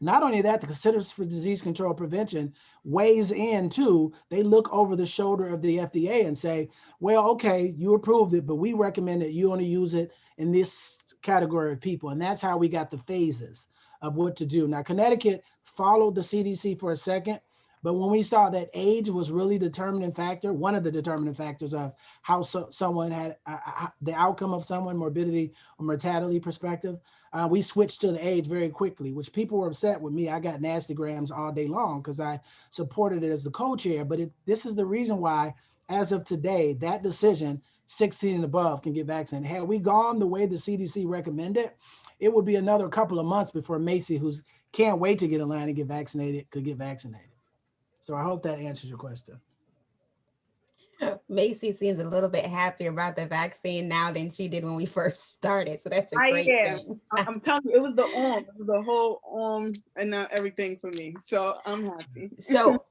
Not only that, the Centers for Disease Control and Prevention weighs in too. They look over the shoulder of the FDA and say, well, okay, you approved it, but we recommend that you only use it in this category of people. And that's how we got the phases of what to do. Now, Connecticut followed the CDC for a second, but when we saw that age was really determining factor, one of the determining factors of how someone had the outcome of someone, morbidity or mortality perspective, we switched to the age very quickly, which people were upset with me. I got nastygrams all day long because I supported it as the co-chair, but this is the reason why, as of today, that decision, 16 and above can get vaccinated. Had we gone the way the CDC recommended, it would be another couple of months before Macy, who's can't wait to get in line and get vaccinated, could get vaccinated. So I hope that answers your question. Macy seems a little bit happier about the vaccine now than she did when we first started. So that's a great thing. I'm telling you, it was the whole and now everything for me. So I'm happy. So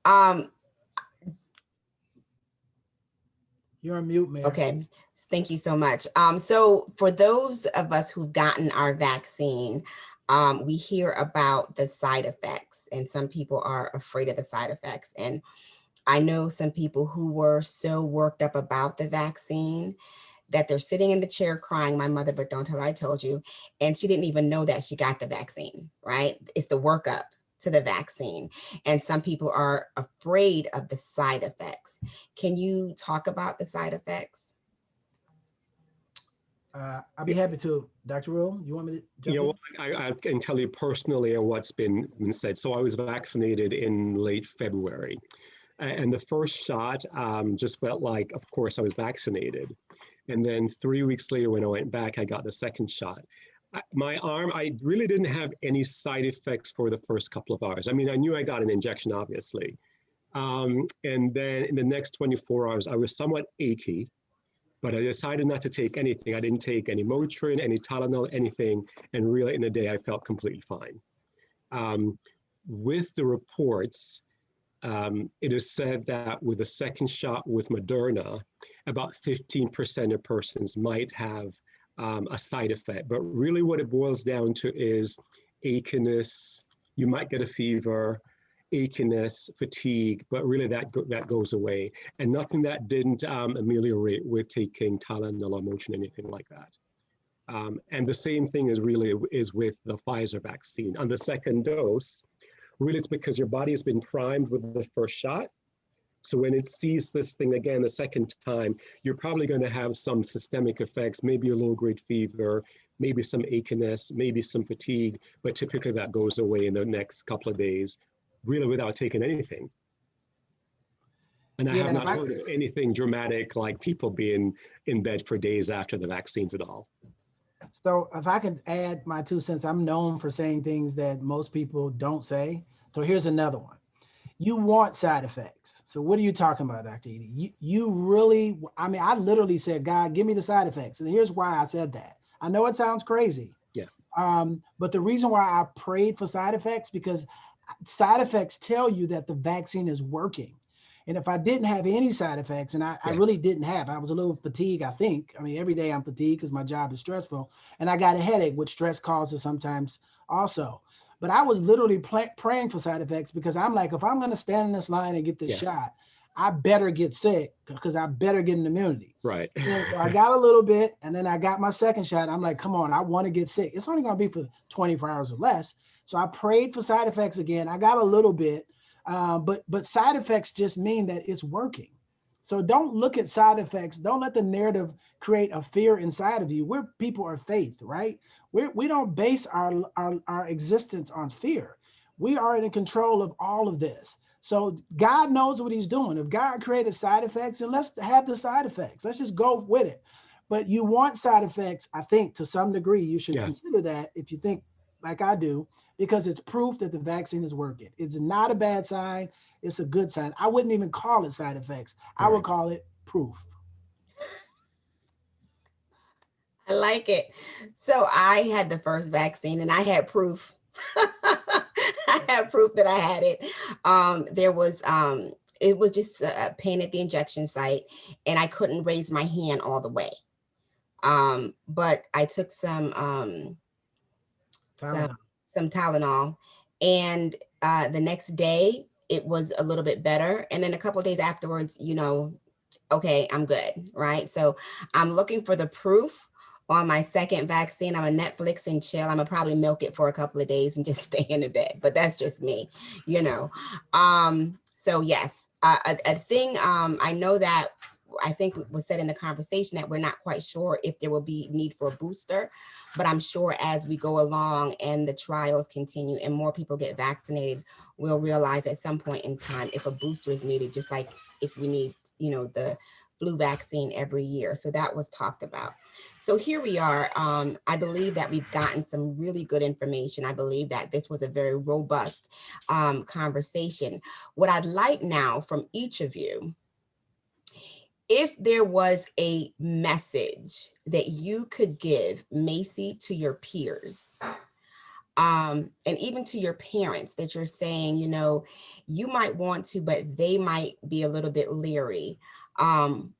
you're on mute, Mayor. Okay, thank you so much. So for those of us who've gotten our vaccine, we hear about the side effects, and some people are afraid of the side effects. And I know some people who were so worked up about the vaccine that they're sitting in the chair crying, my mother, but don't tell her I told you. And she didn't even know that she got the vaccine, right? It's the workup to the vaccine. And some people are afraid of the side effects. Can you talk about the side effects? I'll be happy to. Dr. Rule, you want me to jump in? Well, I can tell you personally what's been said. So I was vaccinated in late February. And the first shot just felt like, of course, I was vaccinated. And then 3 weeks later, when I went back, I got the second shot. My arm, I really didn't have any side effects for the first couple of hours. I mean, I knew I got an injection, obviously. And then in the next 24 hours, I was somewhat achy, but I decided not to take anything. I didn't take any Motrin, any Tylenol, anything. And really in the day, I felt completely fine. With the reports, it is said that with the second shot with Moderna, about 15% of persons might have a side effect. But really what it boils down to is achiness. You might get a fever, achiness, fatigue, but really that goes away. And nothing that didn't ameliorate with taking Tylenol or Motrin, anything like that. And the same thing is with the Pfizer vaccine. On the second dose, really, it's because your body has been primed with the first shot. So when it sees this thing again the second time, you're probably going to have some systemic effects, maybe a low-grade fever, maybe some achiness, maybe some fatigue, but typically that goes away in the next couple of days, really without taking anything. And I have not heard of anything dramatic like people being in bed for days after the vaccines at all. So if I could add my 2 cents, I'm known for saying things that most people don't say. So here's another one. you want side effects. So what are you talking about, Dr. Edie? You really, I mean, I literally said, God, give me the side effects. And here's why I said that. I know it sounds crazy. Yeah. But the reason why I prayed for side effects, because side effects tell you that the vaccine is working. And if I didn't have any side effects, and I really didn't have, I was a little fatigued, I think. I mean, every day I'm fatigued because my job is stressful. And I got a headache, which stress causes sometimes also. But I was literally praying for side effects, because I'm like, if I'm going to stand in this line and get this shot, I better get sick, because I better get an immunity. Right. And so I got a little bit, and then I got my second shot. I'm like, come on, I want to get sick. It's only going to be for 24 hours or less. So I prayed for side effects again. I got a little bit. But side effects just mean that it's working. So don't look at side effects. Don't let the narrative create a fear inside of you. We're people of faith, right? We don't base our existence on fear. We are in control of all of this. So God knows what he's doing. If God created side effects, then let's have the side effects. Let's just go with it. But you want side effects, I think, to some degree. You should consider that if you think like I do, because it's proof that the vaccine is working. It's not a bad sign. It's a good sign. I wouldn't even call it side effects. I would call it proof. I like it. So I had the first vaccine and I had proof. I had proof that I had it. It was just a pain at the injection site, and I couldn't raise my hand all the way. But I took some Tylenol, and the next day it was a little bit better, and then a couple of days afterwards, okay, I'm good, right? So I'm looking for the proof on my second vaccine. I'm a Netflix and chill. I'm gonna probably milk it for a couple of days and just stay in the bed, but that's just me, So yes, a thing, I know that I think was said in the conversation that we're not quite sure if there will be need for a booster, but I'm sure as we go along and the trials continue and more people get vaccinated, we'll realize at some point in time if a booster is needed, just like if we need, the flu vaccine every year. So that was talked about. So here we are. I believe that we've gotten some really good information. I believe that this was a very robust conversation. What I'd like now from each of you, if there was a message that you could give, Macy, to your peers, and even to your parents that you're saying, you might want to, but they might be a little bit leery.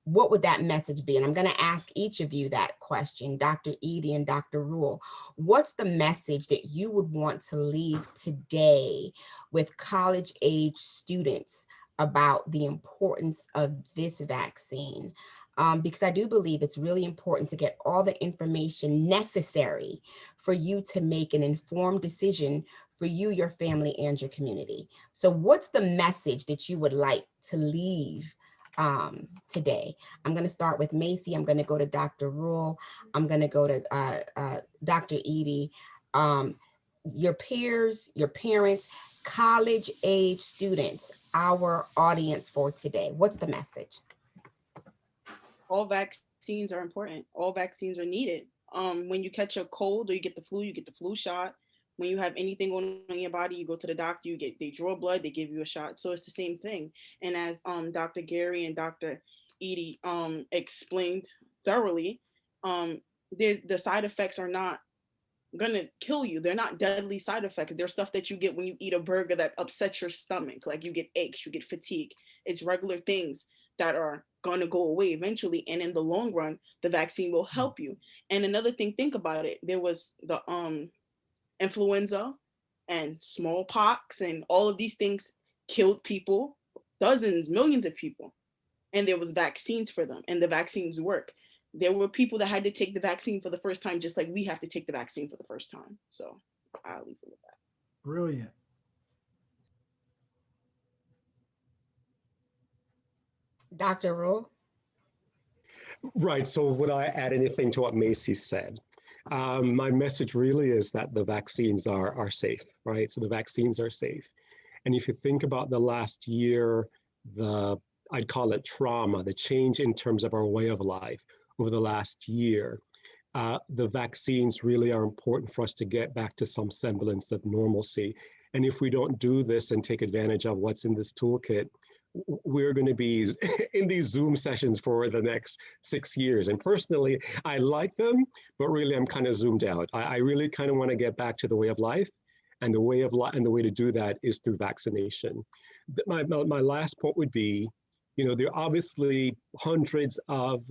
What would that message be? And I'm going to ask each of you that question, Dr. Edie and Dr. Rule. What's the message that you would want to leave today with college-age students about the importance of this vaccine? Because I do believe it's really important to get all the information necessary for you to make an informed decision for you, your family, and your community. So what's the message that you would like to leave today? I'm going to start with Macy. I'm going to go to Dr. Rule. I'm going to go to Dr. Edie. Your peers, your parents, college-age students, our audience for today. What's the message? All vaccines are important. All vaccines are needed. When you catch a cold or you get the flu shot. When you have anything going on in your body, you go to the doctor, they draw blood, they give you a shot. So it's the same thing. And as Dr. Gary and Dr. Edie explained thoroughly, the side effects are not gonna kill you. They're not deadly side effects. They're stuff that you get when you eat a burger that upsets your stomach. Like you get aches, you get fatigue. It's regular things that are gonna go away eventually. And in the long run, the vaccine will help you. And another thing, think about it. There was the influenza and smallpox and all of these things killed people, dozens, millions of people. And there was vaccines for them and the vaccines work. There were people that had to take the vaccine for the first time, just like we have to take the vaccine for the first time. So I'll leave it with that. Brilliant. Dr. Rule? Right. So would I add anything to what Macy said? My message really is that the vaccines are safe, right? So the vaccines are safe. And if you think about the last year, I'd call it trauma, the change in terms of our way of life over the last year, the vaccines really are important for us to get back to some semblance of normalcy. And if we don't do this and take advantage of what's in this toolkit, we're going to be in these Zoom sessions for the next 6 years. And personally, I like them, but really I'm kind of zoomed out. I really kind of want to get back to the way of life, and the way to do that is through vaccination. My last point would be, there are obviously hundreds of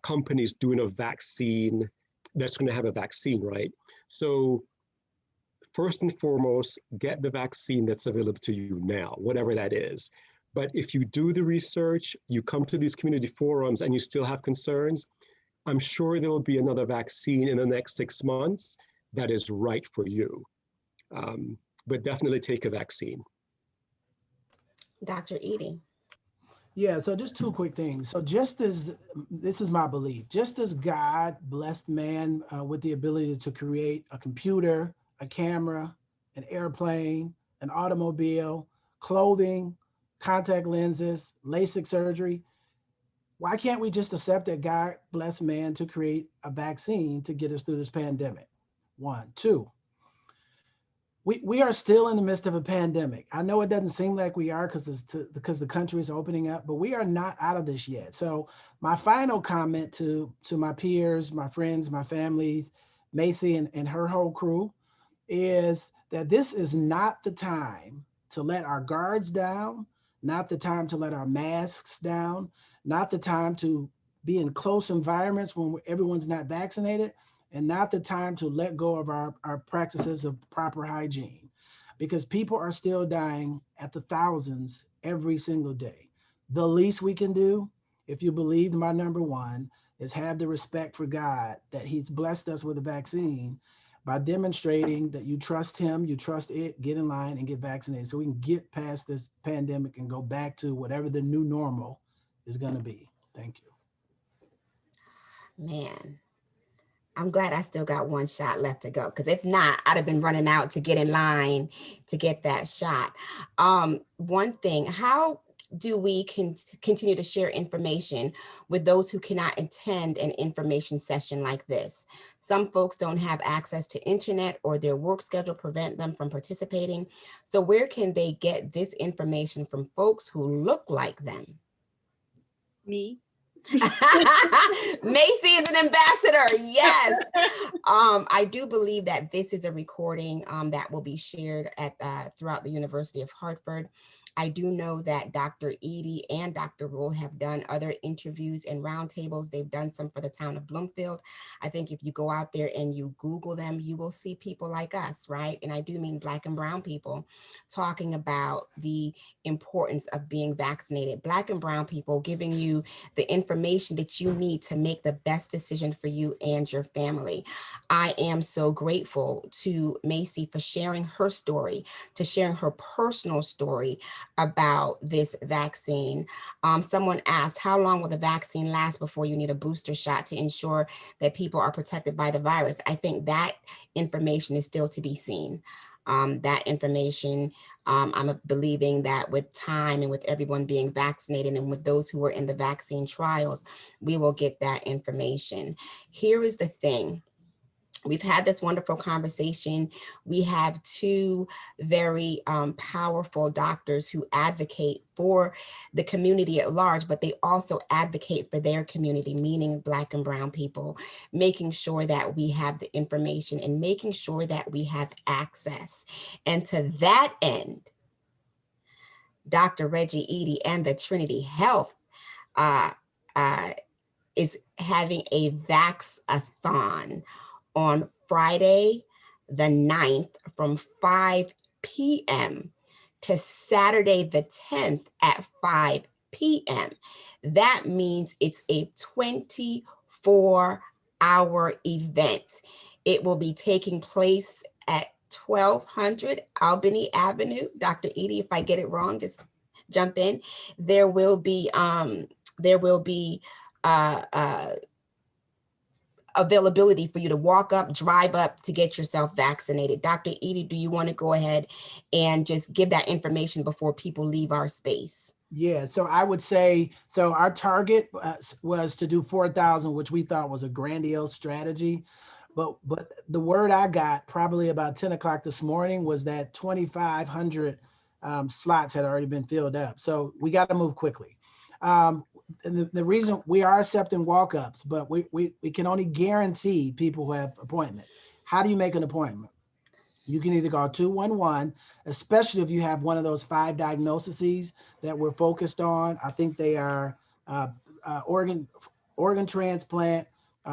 companies doing a vaccine that's going to have a vaccine, right? So first and foremost, get the vaccine that's available to you now, whatever that is. But if you do the research, you come to these community forums and you still have concerns, I'm sure there will be another vaccine in the next 6 months that is right for you. But definitely take a vaccine. Dr. Edie. Yeah, so just two quick things. So just as, this is my belief, just as God blessed man with the ability to create a computer, a camera, an airplane, an automobile, clothing, contact lenses, LASIK surgery, why can't we just accept that God blessed man to create a vaccine to get us through this pandemic? One. Two, we are still in the midst of a pandemic. I know it doesn't seem like we are because the country is opening up, but we are not out of this yet. So my final comment to my peers, my friends, my families, Macy and her whole crew, is that this is not the time to let our guards down, not the time to let our masks down, not the time to be in close environments when everyone's not vaccinated, and not the time to let go of our practices of proper hygiene, because people are still dying at the thousands every single day. The least we can do, if you believe my number one, is have the respect for God that he's blessed us with a vaccine by demonstrating that you trust him, you trust it, get in line and get vaccinated so we can get past this pandemic and go back to whatever the new normal is going to be. Thank you. Man, I'm glad I still got one shot left to go, because if not, I'd have been running out to get in line to get that shot. One thing, how do we continue to share information with those who cannot attend an information session like this? Some folks don't have access to internet, or their work schedule prevent them from participating. So where can they get this information from folks who look like them? Me. Macy is an ambassador. Yes. I do believe that this is a recording that will be shared at throughout the University of Hartford. I do know that Dr. Edie and Dr. Rule have done other interviews and roundtables. They've done some for the town of Bloomfield. I think if you go out there and you Google them, you will see people like us, right? And I do mean Black and brown people talking about the importance of being vaccinated. Black and brown people giving you the information that you need to make the best decision for you and your family. I am so grateful to Macy for sharing her story, to sharing her personal story about this vaccine. Someone asked, how long will the vaccine last before you need a booster shot to ensure that people are protected by the virus? I think that information is still to be seen. That information, I'm believing that with time and with everyone being vaccinated and with those who are in the vaccine trials, we will get that information. Here is the thing. We've had this wonderful conversation. We have two very powerful doctors who advocate for the community at large, but they also advocate for their community, meaning Black and brown people, making sure that we have the information and making sure that we have access. And to that end, Dr. Reggie Edie and the Trinity Health is having a Vax-a-thon on Friday, the 9th from 5 p.m. to Saturday, the 10th at 5 p.m. That means it's a 24-hour event. It will be taking place at 1200 Albany Avenue. Dr. Edie, if I get it wrong, just jump in. There will be availability for you to walk up, drive up to get yourself vaccinated. Dr. Edie, do you want to go ahead and just give that information before people leave our space? Yeah, so I would say, so our target was to do 4,000, which we thought was a grandiose strategy. But the word I got probably about 10 o'clock this morning was that 2,500 slots had already been filled up. So we got to move quickly. And the reason we are accepting walk-ups, but we can only guarantee people who have appointments. How do you make an appointment? You can either call 211, especially if you have one of those 5 diagnoses that we're focused on. I think they are organ transplant,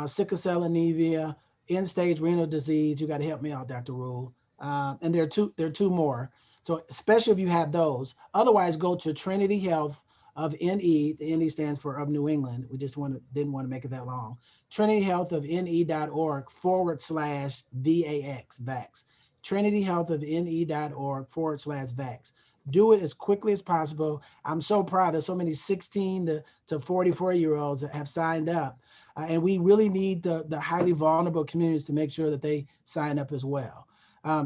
sickle cell anemia, end-stage renal disease. You got to help me out, Dr. Rule. And there are two more. So especially if you have those. Otherwise, go to Trinity Health of NE. The NE stands for of New England. We just didn't want to make it that long. trinityhealthofne.org/VAX. trinityhealthofne.org/VAX. Do it as quickly as possible. I'm so proud that so many 16 to 44-year-olds have signed up. And we really need the highly vulnerable communities to make sure that they sign up as well.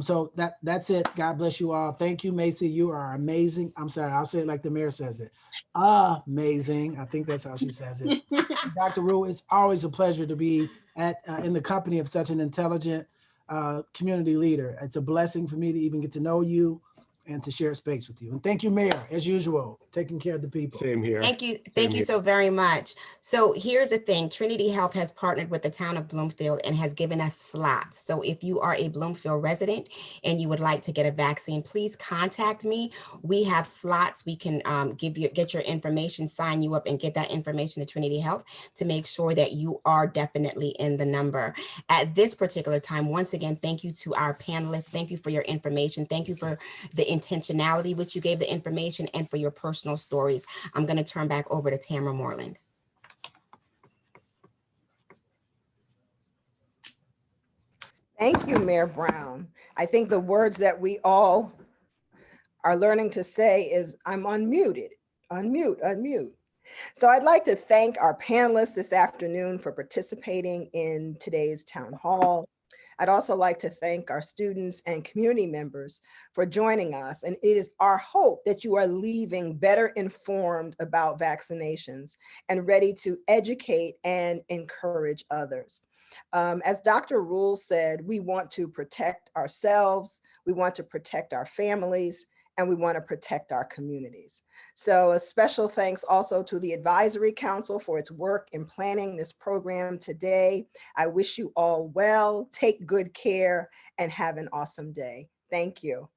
So that's it. God bless you all. Thank you, Macy. You are amazing. I'm sorry, I'll say it like the mayor says it. Amazing. I think that's how she says it. Dr. Rule, it's always a pleasure to be in the company of such an intelligent community leader. It's a blessing for me to even get to know you and to share space with you. And thank you, Mayor, as usual, taking care of the people. Same here. Thank you. Same Thank you here. so very much. So here's the thing. Trinity Health has partnered with the town of Bloomfield and has given us slots. So if you are a Bloomfield resident and you would like to get a vaccine, please contact me. We have slots. We can get your information, sign you up, and get that information to Trinity Health to make sure that you are definitely in the number. At this particular time, once again, thank you to our panelists. Thank you for your information. Thank you for the intentionality which you gave the information and for your personal stories. I'm going to turn back over to Tamara Moreland. Thank you, Mayor Brown. I think the words that we all are learning to say is I'm unmuted, unmute. So I'd like to thank our panelists this afternoon for participating in today's town hall. I'd also like to thank our students and community members for joining us. And it is our hope that you are leaving better informed about vaccinations and ready to educate and encourage others. As Dr. Rule said, we want to protect ourselves, we want to protect our families, and we want to protect our communities. So a special thanks also to the Advisory Council for its work in planning this program today. I wish you all well, take good care, and have an awesome day. Thank you.